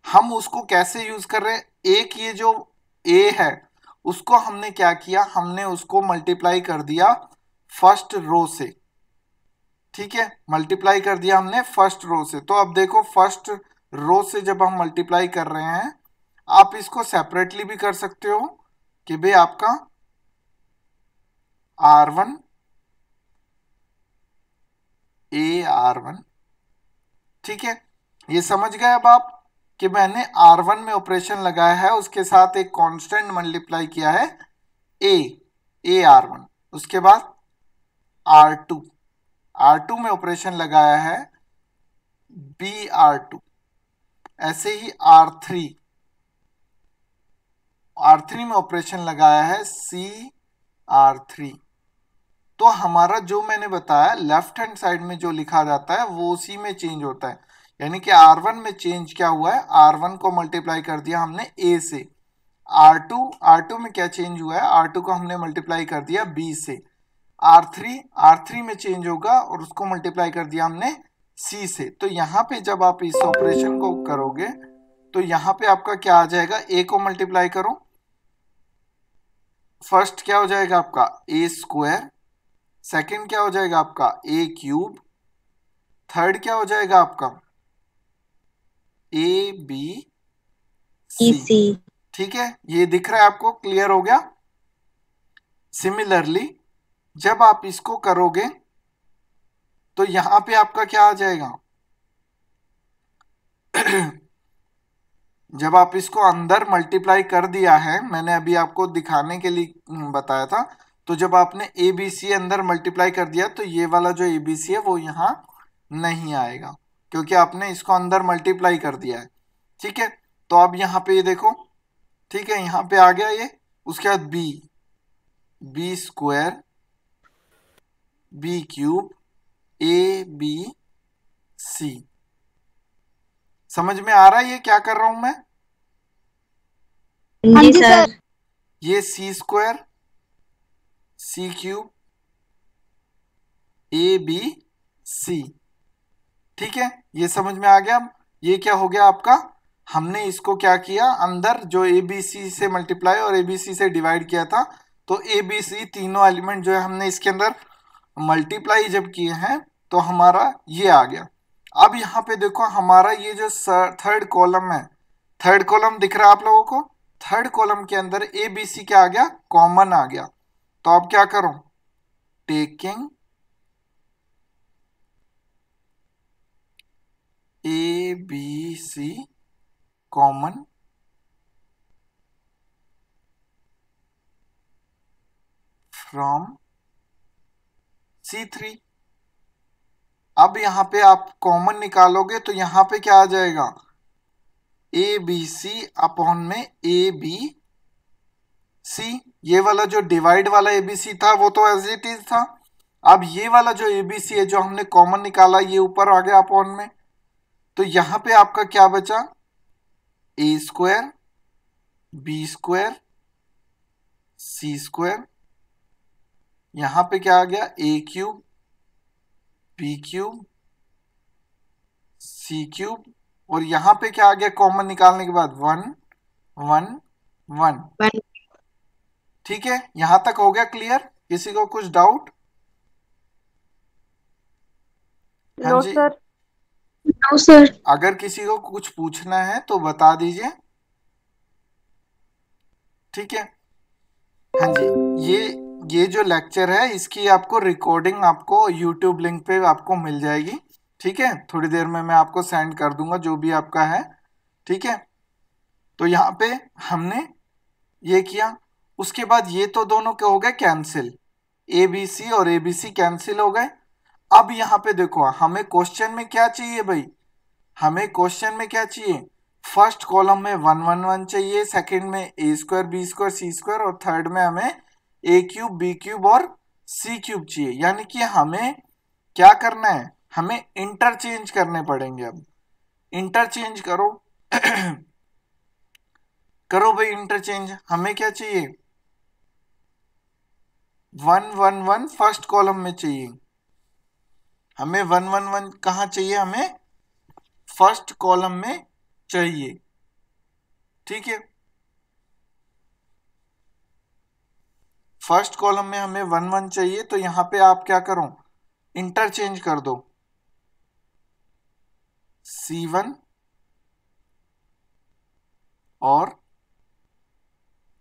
हम उसको कैसे यूज कर रहे हैं। एक ये जो ए है उसको हमने क्या किया, हमने उसको मल्टीप्लाई कर दिया फर्स्ट रो से। ठीक है, मल्टीप्लाई कर दिया हमने फर्स्ट रो से। तो अब देखो फर्स्ट रो से जब हम मल्टीप्लाई कर रहे हैं, आप इसको सेपरेटली भी कर सकते हो कि भाई आपका R1 AR1। ठीक है, ये समझ गए अब आप कि मैंने R1 में ऑपरेशन लगाया है, उसके साथ एक कांस्टेंट मल्टीप्लाई किया है AR1। उसके बाद R2 में ऑपरेशन लगाया है BR2। ऐसे ही R3 में ऑपरेशन लगाया है CR3। तो हमारा जो मैंने बताया लेफ्ट हैंड साइड में जो लिखा जाता है वो उसी में चेंज होता है। यानी कि R1 में चेंज क्या हुआ है, R1 को मल्टीप्लाई कर दिया हमने A से। R2 में क्या चेंज हुआ है, R2 को हमने मल्टीप्लाई कर दिया B से। R3 में चेंज होगा और उसको मल्टीप्लाई कर दिया हमने C से। तो यहाँ पे जब आप इस ऑपरेशन को करोगे तो यहाँ पे आपका क्या आ जाएगा, A को मल्टीप्लाई करो, फर्स्ट क्या हो जाएगा आपका A², सेकंड क्या हो जाएगा आपका A³, थर्ड क्या हो जाएगा आपका ABC। ठीक है, ये दिख रहा है आपको, क्लियर हो गया। सिमिलरली जब आप इसको करोगे तो यहां पे आपका क्या आ जाएगा जब आप इसको अंदर मल्टीप्लाई कर दिया है, मैंने अभी आपको दिखाने के लिए बताया था, तो जब आपने ABC अंदर मल्टीप्लाई कर दिया तो ये वाला जो ABC है वो यहाँ नहीं आएगा, क्योंकि आपने इसको अंदर मल्टीप्लाई कर दिया है। ठीक है, तो अब यहाँ पे ये देखो, ठीक है, यहाँ पे आ गया ये। उसके बाद B² B³ ABC। समझ में आ रहा है ये क्या कर रहा हूं मैं? हाँ जी सर। ये C² C³ ABC। ठीक है, ये समझ में आ गया। ये क्या हो गया आपका, हमने इसको क्या किया, अंदर जो ABC से मल्टीप्लाई और ABC से डिवाइड किया था, तो ABC तीनों एलिमेंट जो है हमने इसके अंदर मल्टीप्लाई जब किए हैं तो हमारा ये आ गया। अब यहाँ पे देखो हमारा ये जो थर्ड कॉलम है, थर्ड कॉलम दिख रहा है आप लोगों को, थर्ड कॉलम के अंदर ABC क्या आ गया, कॉमन आ गया। तो अब क्या करो, taking ABC common from C3। अब यहां पे आप कॉमन निकालोगे तो यहां पे क्या आ जाएगा, ABC अपॉन में ABC। ये वाला जो डिवाइड वाला ABC था वो तो एज इट इज था। अब ये वाला जो ABC है जो हमने कॉमन निकाला, ये ऊपर आ गया अपॉन में। तो यहां पे आपका क्या बचा, A² B² C²। यहां पे क्या आ गया, A³ B³ C³ और यहां पे क्या आ गया कॉमन निकालने के बाद 1 1 1। ठीक है, यहां तक हो गया क्लियर? किसी को कुछ डाउट? हाँ जी सर। No sir. अगर किसी को कुछ पूछना है तो बता दीजिए। ठीक है, हाँ जी, ये जो लेक्चर है इसकी आपको रिकॉर्डिंग आपको यूट्यूब लिंक पे आपको मिल जाएगी। ठीक है, थोड़ी देर में मैं आपको सेंड कर दूंगा जो भी आपका है। ठीक है, तो यहाँ पे हमने ये किया। उसके बाद ये तो दोनों क्या हो गए कैंसिल, ABC और ABC कैंसिल हो गए। अब यहाँ पे देखो हमें क्वेश्चन में क्या चाहिए भाई, हमें क्वेश्चन में क्या चाहिए, फर्स्ट कॉलम में 1 1 1 चाहिए, सेकंड में a square b square c square और थर्ड में हमें a क्यूब b क्यूब और c क्यूब चाहिए। यानी कि हमें क्या करना है, हमें इंटरचेंज करने पड़ेंगे। अब इंटरचेंज करो करो भाई इंटरचेंज। हमें क्या चाहिए, 1 1 1 फर्स्ट कॉलम में चाहिए, हमें 1 1 1 कहाँ चाहिए, हमें फर्स्ट कॉलम में चाहिए। ठीक है, फर्स्ट कॉलम में हमें 1 1 चाहिए, तो यहां पे आप क्या करो, इंटरचेंज कर दो, C1 और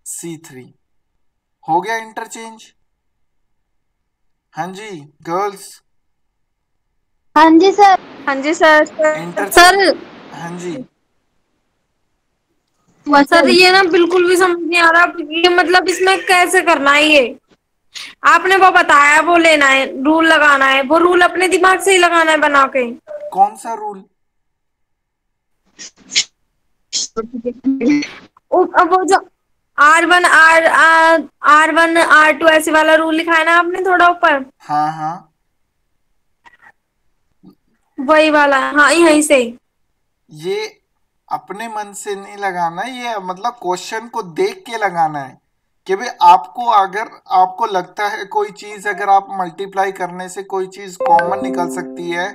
C3 हो गया इंटरचेंज। हाँ जी गर्ल्स, हाँ जी सर। हाँ जी सर। इंटरचेंज, सर हाँ जी सर ये ना बिल्कुल भी समझ नहीं आ रहा, ये मतलब इसमें कैसे करना है ये। आपने वो बताया, वो लेना है, रूल लगाना है, वो रूल अपने दिमाग से ही लगाना है बना के। कौन सा रूल, अब वो जो R1 R1 R2 ऐसे वाला रूल लिखा है ना आपने थोड़ा ऊपर, हाँ हाँ वही वाला, हाँ यहीं से। ये अपने मन से नहीं लगाना, ये मतलब क्वेश्चन को देख के लगाना है कि भाई आपको अगर आपको लगता है कोई चीज अगर आप मल्टीप्लाई करने से कोई चीज कॉमन निकल सकती है,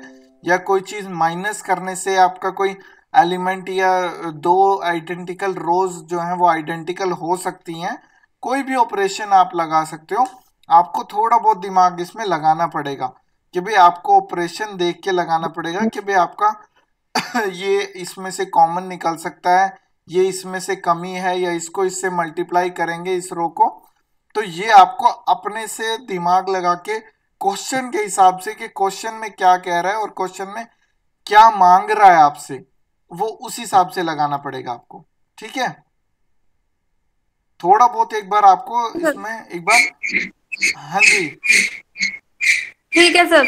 या कोई चीज माइनस करने से आपका कोई एलिमेंट या दो आइडेंटिकल रोज जो है वो आइडेंटिकल हो सकती हैं, कोई भी ऑपरेशन आप लगा सकते हो। आपको थोड़ा बहुत दिमाग इसमें लगाना पड़ेगा कि भाई आपको ऑपरेशन देख के लगाना पड़ेगा कि भाई आपका ये इसमें से कॉमन निकल सकता है, ये इसमें से कमी है, या इसको इससे मल्टीप्लाई करेंगे इस रो को। तो ये आपको अपने से दिमाग लगा के क्वेश्चन के हिसाब से कि क्वेश्चन में क्या कह रहा है और क्वेश्चन में क्या मांग रहा है आपसे, वो उस हिसाब से लगाना पड़ेगा आपको। ठीक है, थोड़ा बहुत एक बार आपको इसमें एक बार, हाँ जी ठीक है सर।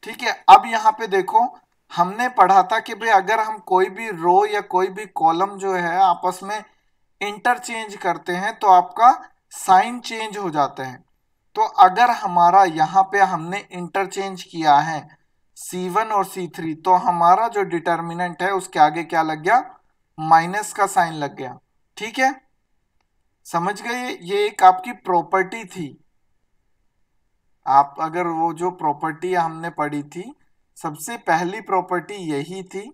ठीक है। अब यहाँ पे देखो हमने पढ़ा था कि भाई अगर हम कोई भी रो या कोई भी कॉलम जो है आपस में इंटरचेंज करते हैं तो आपका साइन चेंज हो जाता है। तो अगर हमारा यहाँ पे हमने इंटरचेंज किया है C1 और C3, तो हमारा जो डिटर्मिनेंट है उसके आगे क्या लग गया, माइनस का साइन लग गया। ठीक है, समझ गए, ये एक आपकी प्रॉपर्टी थी। आप अगर वो जो प्रॉपर्टी हमने पढ़ी थी, सबसे पहली प्रॉपर्टी यही थी,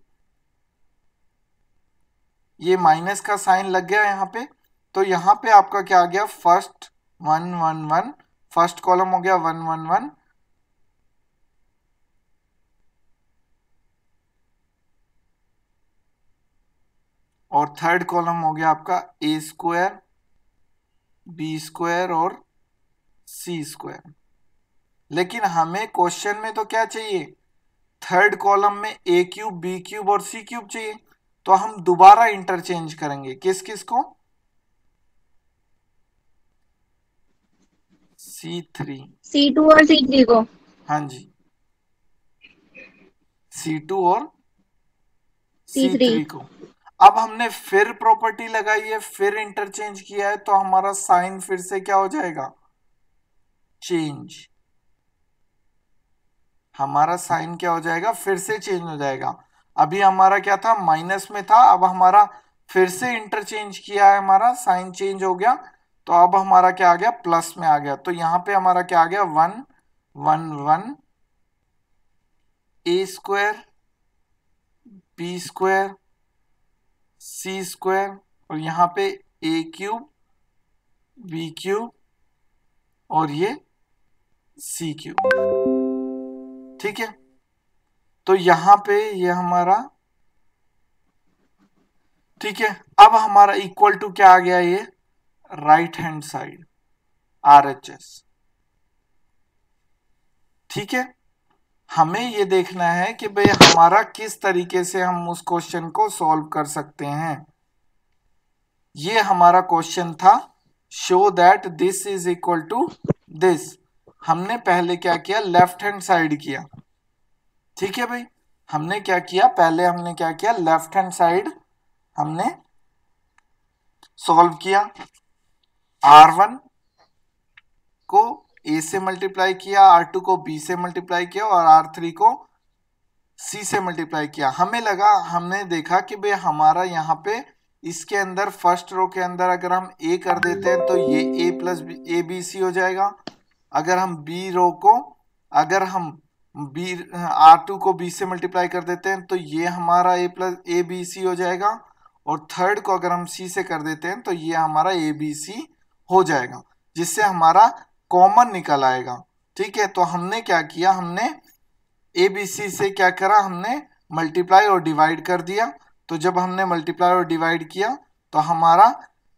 ये माइनस का साइन लग गया यहाँ पे, तो यहाँ पे आपका क्या आ गया, फर्स्ट 1 1 1, फर्स्ट कॉलम हो गया 1 1 1, और थर्ड कॉलम हो गया आपका a स्क्वायर b स्क्वायर और c स्क्वायर। लेकिन हमें क्वेश्चन में तो क्या चाहिए, थर्ड कॉलम में a क्यूब b क्यूब और c क्यूब चाहिए। तो हम दोबारा इंटरचेंज करेंगे किस किस को, C2 और C3 को। हाँ जी, C2 और C3 को। अब हमने फिर प्रॉपर्टी लगाई है, फिर इंटरचेंज किया है, तो हमारा साइन फिर से क्या हो जाएगा, चेंज। हमारा साइन क्या हो जाएगा, फिर से चेंज हो जाएगा। अभी हमारा क्या था, माइनस में था, अब हमारा फिर से इंटरचेंज किया है, हमारा साइन चेंज हो गया, तो अब हमारा क्या आ गया, प्लस में आ गया। तो यहां पे हमारा क्या आ गया, 1 1 1 a square b square c square, और यहाँ पे a क्यूब b क्यूब और ये c क्यूब। ठीक है, तो यहां पे ये हमारा, ठीक है। अब हमारा इक्वल टू क्या आ गया, ये राइट हैंड साइड RHS। ठीक है, हमें ये देखना है कि भाई हमारा किस तरीके से हम उस क्वेश्चन को सॉल्व कर सकते हैं। ये हमारा क्वेश्चन था, show that this is equal to this. हमने पहले क्या किया, लेफ्ट हैंड साइड किया। ठीक है भाई, हमने क्या किया, पहले हमने क्या किया, लेफ्ट हैंड साइड हमने सॉल्व किया। R1 को A से मल्टीप्लाई किया, R2 को B से मल्टीप्लाई किया और R3 को C से मल्टीप्लाई किया। हमें लगा, हमने देखा कि भाई हमारा यहाँ पे इसके अंदर फर्स्ट रो के अंदर अगर हम A कर देते हैं तो ये A plus A B C हो जाएगा। अगर हम B रो को, अगर हम R2 को B से मल्टीप्लाई कर देते हैं तो ये हमारा A plus A B C हो जाएगा। और थर्ड को अगर हम C से कर देते हैं तो ये हमारा ए बी सी हो जाएगा, जिससे हमारा कॉमन निकल आएगा। ठीक है, तो हमने क्या किया, हमने ए बी सी से क्या करा, हमने मल्टीप्लाई और डिवाइड कर दिया। तो जब हमने मल्टीप्लाई और डिवाइड किया तो हमारा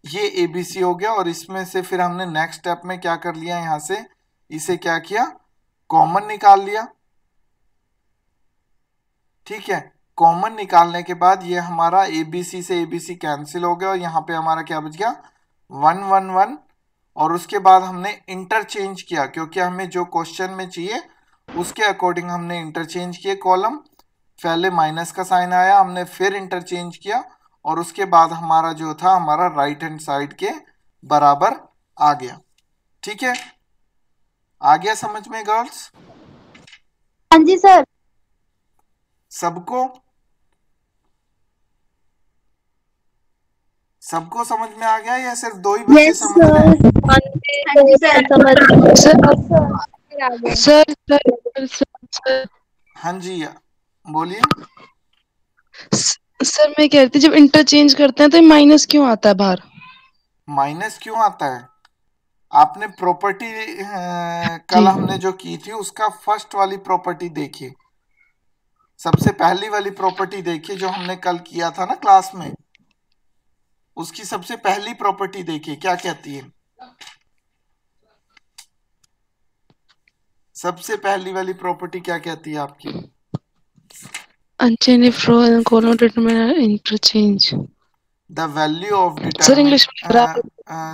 ये ए बी सी हो गया। और इसमें से फिर हमने नेक्स्ट स्टेप में क्या कर लिया, यहां से इसे क्या किया, कॉमन निकाल लिया। ठीक है, कॉमन निकालने के बाद ये हमारा ए बी सी से ए बी सी कैंसिल हो गया और यहाँ पे हमारा क्या बच गया, 1 1 1। और उसके बाद हमने इंटरचेंज किया, क्योंकि हमें जो क्वेश्चन में चाहिए उसके अकॉर्डिंग हमने इंटरचेंज किए कॉलम। पहले माइनस का साइन आया, हमने फिर इंटरचेंज किया और उसके बाद हमारा जो था, हमारा राइट हैंड साइड के बराबर आ गया। ठीक है, आ गया समझ में गर्ल्स? हाँ जी सर। सबको समझ में आ गया या सिर्फ दो ही बच्चे समझ रहे हैं? सर हाँ जी, बोलिए। सर मैं कह रही थी, जब इंटरचेंज करते हैं तो माइनस क्यों आता है बाहर? माइनस क्यों आता है? आपने प्रॉपर्टी कल हमने जो की थी उसका फर्स्ट वाली प्रॉपर्टी देखिए, सबसे पहली वाली प्रॉपर्टी देखिए जो हमने कल किया था ना क्लास में। उसकी सबसे पहली प्रॉपर्टी देखिए क्या कहती है। सबसे पहली वाली प्रॉपर्टी क्या कहती है आपकी? Unchange if row and column determinant interchange the value of sir English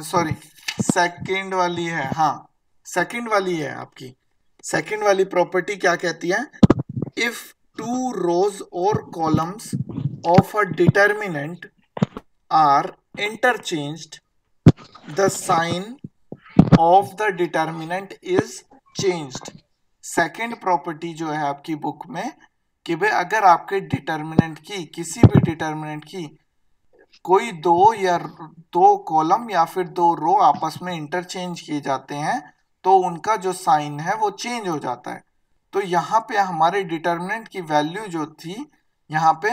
sorry, second वाली है। हाँ, सेकंड वाली है आपकी। सेकंड वाली प्रॉपर्टी क्या कहती है, इफ टू रोज और columns of a determinant are interchanged, the sign of the determinant is changed। Second property जो है आपकी बुक में कि भाई अगर आपके डिटरमिनेंट की, किसी भी डिटरमिनेंट की कोई दो या दो कॉलम या फिर दो रो आपस में इंटरचेंज किए जाते हैं तो उनका जो साइन है वो चेंज हो जाता है। तो यहाँ पे हमारे डिटरमिनेंट की वैल्यू जो थी, यहाँ पे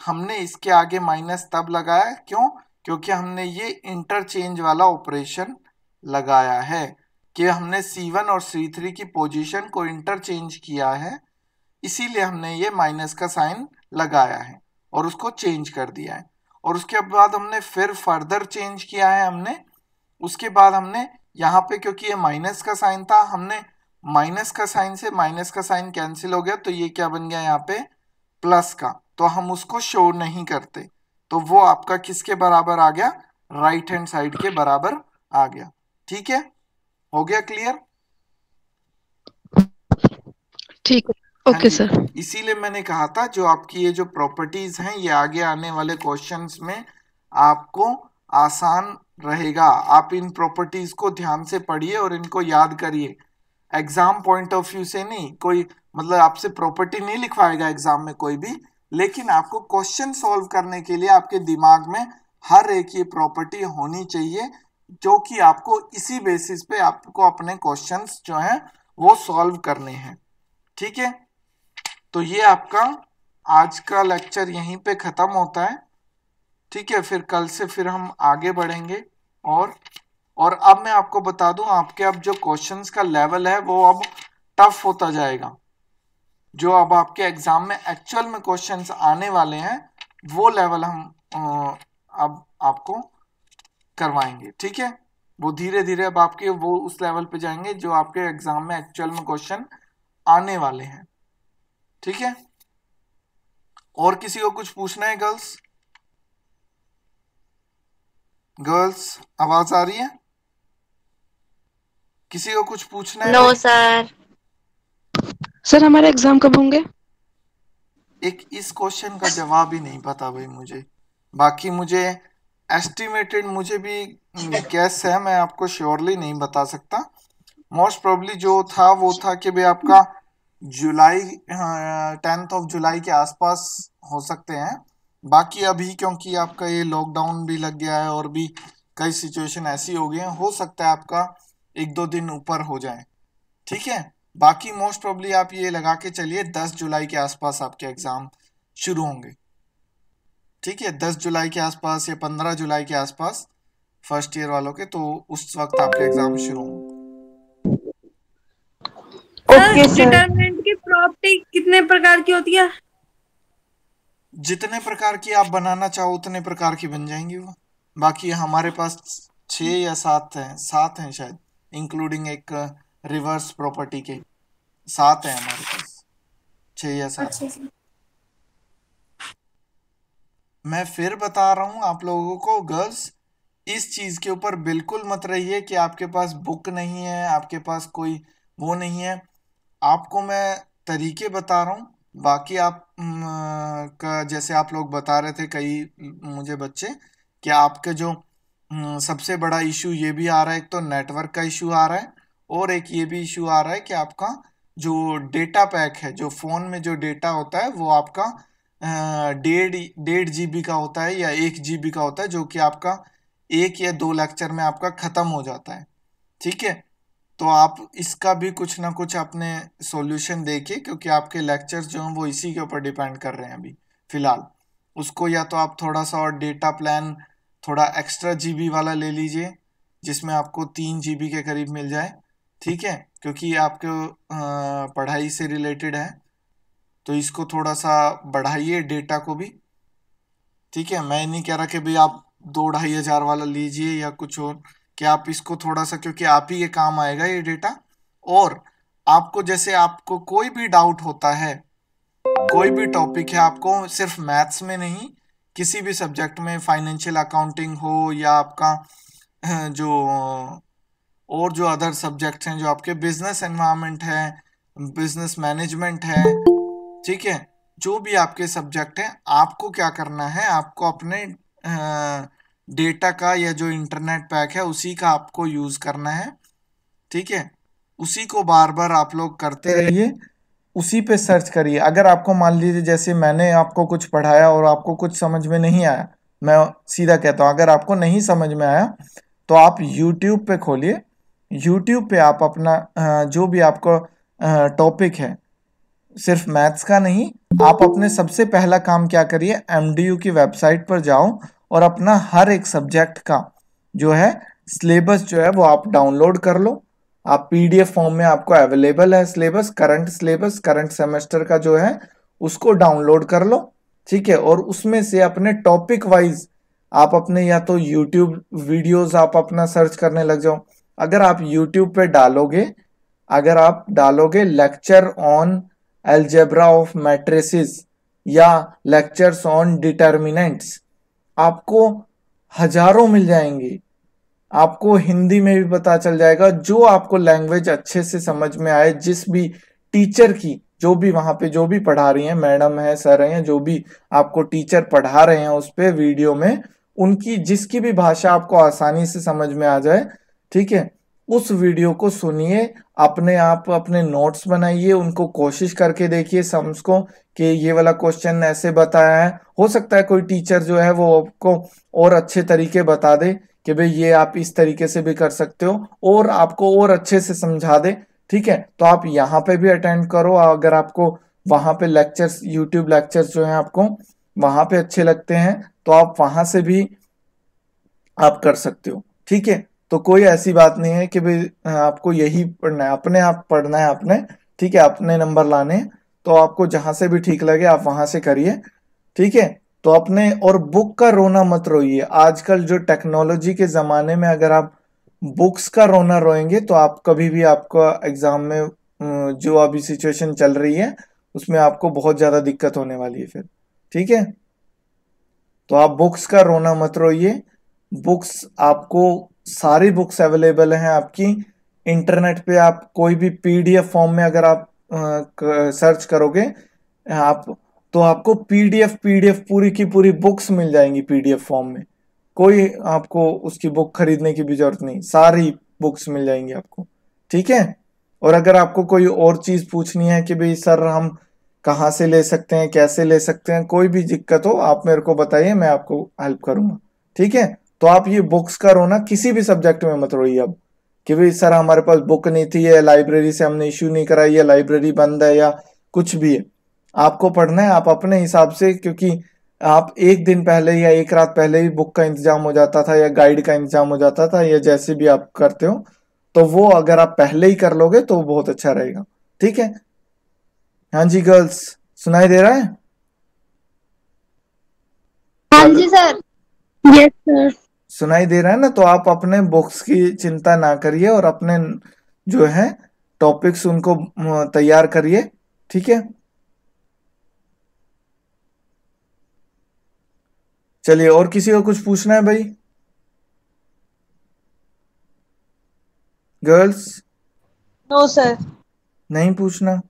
हमने इसके आगे माइनस तब लगाया, क्यों? क्योंकि हमने ये इंटरचेंज वाला ऑपरेशन लगाया है कि हमने C1 और C3 की पोजीशन को इंटरचेंज किया है, इसीलिए हमने ये माइनस का साइन लगाया है और उसको चेंज कर दिया है। और उसके बाद हमने फिर फर्दर चेंज किया है हमने। उसके बाद हमने यहाँ पे, क्योंकि ये माइनस का साइन था, हमने माइनस का साइन से माइनस का साइन कैंसिल हो गया तो ये क्या बन गया यहाँ पे, प्लस का। तो हम उसको शो नहीं करते, तो वो आपका किसके बराबर आ गया, राइट हैंड साइड के बराबर आ गया। ठीक है, हो गया क्लियर? ठीक है, ओके सर। इसीलिए मैंने कहा था जो आपकी ये जो प्रॉपर्टीज हैं ये आगे आने वाले क्वेश्चंस में आपको आसान रहेगा। आप इन प्रॉपर्टीज को ध्यान से पढ़िए और इनको याद करिए। एग्जाम पॉइंट ऑफ व्यू से नहीं, कोई मतलब आपसे प्रॉपर्टी नहीं लिखवाएगा एग्जाम में कोई भी, लेकिन आपको क्वेश्चन सॉल्व करने के लिए आपके दिमाग में हर एक ये प्रॉपर्टी होनी चाहिए, जो कि आपको इसी बेसिस पे आपको अपने क्वेश्चंस जो हैं वो सॉल्व करने हैं। ठीक है, तो ये आपका आज का लेक्चर यहीं पे खत्म होता है। ठीक है, फिर कल से फिर हम आगे बढ़ेंगे। और अब मैं आपको बता दूं, आपके अब जो क्वेश्चंस का लेवल है वो अब टफ होता जाएगा। जो अब आपके एग्जाम में एक्चुअल में क्वेश्चंस आने वाले हैं वो लेवल हम अब आपको करवाएंगे। ठीक है, वो धीरे धीरे अब आपके वो उस लेवल पे जाएंगे जो आपके एग्जाम में एक्चुअल में क्वेश्चन आने वाले हैं। ठीक है, और किसी को कुछ पूछना है? गर्ल्स आवाज आ रही है? किसी को कुछ पूछना है? No sir. सर हमारे एग्जाम कब होंगे? एक इस क्वेश्चन का जवाब ही नहीं पता भाई मुझे, बाकी मुझे एस्टिमेटेड मुझे भी गैस है, मैं आपको श्योरली नहीं बता सकता। मोस्ट प्रोबेबली जो था वो था कि भाई आपका जुलाई 10th ऑफ जुलाई के आसपास हो सकते हैं। बाकी अभी क्योंकि आपका ये लॉकडाउन भी लग गया है और भी कई सिचुएशन ऐसी हो गई हैं, हो सकता है आपका 1-2 दिन ऊपर हो जाए। ठीक है, बाकी मोस्ट प्रोबेबली आप ये लगा के चलिए 10 जुलाई के आसपास आपके एग्जाम शुरू होंगे। ठीक है, 10 जुलाई के आसपास या 15 जुलाई के आसपास फर्स्ट ईयर वालों के, तो उस वक्त आपके एग्जाम शुरू होंगे। Okay sir. डिटरमिनेंट की प्रॉपर्टी कितने प्रकार की होती है? जितने प्रकार की आप बनाना चाहो उतने प्रकार की बन जाएंगी वो। बाकी हमारे पास 6 या 7 हैं, 7 हैं शायद, इंक्लूडिंग एक रिवर्स प्रॉपर्टी के 7 हैं हमारे पास, 6 या 7। अच्छा। मैं फिर बता रहा हूं आप लोगों को गर्ल्स, इस चीज के ऊपर बिल्कुल मत रहिए कि आपके पास बुक नहीं है, आपके पास कोई वो नहीं है। आपको मैं तरीके बता रहा हूँ, बाकी आप का जैसे आप लोग बता रहे थे कई मुझे बच्चे कि आपके जो सबसे बड़ा इशू ये भी आ रहा है, एक तो नेटवर्क का इशू आ रहा है और एक ये भी इशू आ रहा है कि आपका जो डेटा पैक है, जो फोन में जो डेटा होता है वो आपका 1.5 GB का होता है या 1 GB का होता है, जो कि आपका 1 या 2 लेक्चर में आपका खत्म हो जाता है। ठीक है, तो आप इसका भी कुछ ना कुछ अपने सॉल्यूशन देखिए, क्योंकि आपके लेक्चर्स जो हैं वो इसी के ऊपर डिपेंड कर रहे हैं अभी फिलहाल। उसको या तो आप थोड़ा सा और डेटा प्लान थोड़ा एक्स्ट्रा GB वाला ले लीजिए, जिसमें आपको 3 GB के करीब मिल जाए। ठीक है, क्योंकि आपके पढ़ाई से रिलेटेड है, तो इसको थोड़ा सा बढ़ाइए डेटा को भी। ठीक है, मैं नहीं कह रहा कि भाई आप 2-2.5 हज़ार वाला लीजिए या कुछ और, कि आप इसको थोड़ा सा, क्योंकि आप ही के काम आएगा ये डेटा। और आपको जैसे आपको कोई भी डाउट होता है, कोई भी टॉपिक है, आपको सिर्फ मैथ्स में नहीं, किसी भी सब्जेक्ट में, फाइनेंशियल अकाउंटिंग हो या आपका जो और जो अदर सब्जेक्ट हैं, जो आपके बिजनेस एनवायरनमेंट है, बिजनेस मैनेजमेंट है, ठीक है, जो भी आपके सब्जेक्ट हैं, आपको क्या करना है, आपको अपने डेटा का या जो इंटरनेट पैक है उसी का आपको यूज करना है। ठीक है, उसी को बार बार आप लोग करते रहिए, उसी पे सर्च करिए। अगर आपको मान लीजिए जैसे मैंने आपको कुछ पढ़ाया और आपको कुछ समझ में नहीं आया, मैं सीधा कहता हूँ, अगर आपको नहीं समझ में आया तो आप YouTube पे खोलिए, YouTube पे आप अपना जो भी आपको टॉपिक है, सिर्फ मैथ्स का नहीं, आप अपने सबसे पहला काम क्या करिए, MDU की वेबसाइट पर जाओ और अपना हर एक सब्जेक्ट का जो है सिलेबस जो है वो आप डाउनलोड कर लो। आप PDF फॉर्म में आपको अवेलेबल है सिलेबस, करंट सेमेस्टर का जो है उसको डाउनलोड कर लो। ठीक है, और उसमें से अपने टॉपिक वाइज आप अपने या तो YouTube वीडियोस आप अपना सर्च करने लग जाओ। अगर आप YouTube पे डालोगे, अगर आप डालोगे lecture on algebra of matrices या लेक्चर्स ऑन डिटर्मिनेंट्स, आपको हजारों मिल जाएंगे। आपको हिंदी में भी पता चल जाएगा, जो आपको लैंग्वेज अच्छे से समझ में आए, जिस भी टीचर की, जो भी वहां पे जो भी पढ़ा रही हैं, मैडम है, सर हैं, जो भी आपको टीचर पढ़ा रहे हैं उस पे वीडियो में, उनकी जिसकी भी भाषा आपको आसानी से समझ में आ जाए, ठीक है, उस वीडियो को सुनिए, अपने आप अपने नोट्स बनाइए, उनको कोशिश करके देखिए समझ को कि ये वाला क्वेश्चन ऐसे बताया है। हो सकता है कोई टीचर जो है वो आपको और अच्छे तरीके बता दे कि भाई ये आप इस तरीके से भी कर सकते हो, और आपको और अच्छे से समझा दे। ठीक है, तो आप यहाँ पे भी अटेंड करो। अगर आपको वहां पे लेक्चर्स, यूट्यूब लेक्चर्स जो हैं आपको वहां पे अच्छे लगते हैं तो आप वहां से भी आप कर सकते हो। ठीक है, तो कोई ऐसी बात नहीं है कि भाई आपको यही पढ़ना है, अपने आप पढ़ना है आपने। ठीक है, अपने नंबर लाने, तो आपको जहां से भी ठीक लगे आप वहां से करिए। ठीक है, तो अपने और बुक का रोना मत रोइए। आजकल जो टेक्नोलॉजी के जमाने में अगर आप बुक्स का रोना रोएंगे तो आप कभी भी आपका एग्जाम में जो अभी सिचुएशन चल रही है उसमें आपको बहुत ज़्यादा दिक्कत होने वाली है फिर। ठीक है, तो आप बुक्स का रोना मत रोइए। बुक्स आपको सारी बुक्स अवेलेबल हैं आपकी इंटरनेट पे। आप कोई भी पीडीएफ फॉर्म में अगर आप सर्च करोगे आप, तो आपको पीडीएफ पूरी की पूरी बुक्स मिल जाएंगी पीडीएफ फॉर्म में। कोई आपको उसकी बुक खरीदने की भी जरूरत नहीं, सारी बुक्स मिल जाएंगी आपको। ठीक है, और अगर आपको कोई और चीज पूछनी है कि भाई सर हम कहाँ से ले सकते हैं, कैसे ले सकते हैं, कोई भी दिक्कत हो आप मेरे को बताइए, मैं आपको हेल्प करूंगा। ठीक है, तो आप ये बुक्स का रोना किसी भी सब्जेक्ट में मत रोइए अब कि भाई सर हमारे पास बुक नहीं थी, या लाइब्रेरी से हमने इश्यू नहीं कराई, या लाइब्रेरी बंद है, या कुछ भी है। आपको पढ़ना है आप अपने हिसाब से, क्योंकि आप एक दिन पहले या एक रात पहले ही बुक का इंतजाम हो जाता था, या गाइड का इंतजाम हो जाता था, या जैसे भी आप करते हो, तो वो अगर आप पहले ही कर लोगे तो बहुत अच्छा रहेगा। ठीक है, हाँ जी गर्ल्स, सुनाई दे रहा है? हाँ जी सर। Yes sir. सुनाई दे रहा है ना? तो आप अपने बुक्स की चिंता ना करिए और अपने जो है टॉपिक्स उनको तैयार करिए। ठीक है, चलिए, और किसी को कुछ पूछना है भाई? Girls no sir. नहीं पूछना?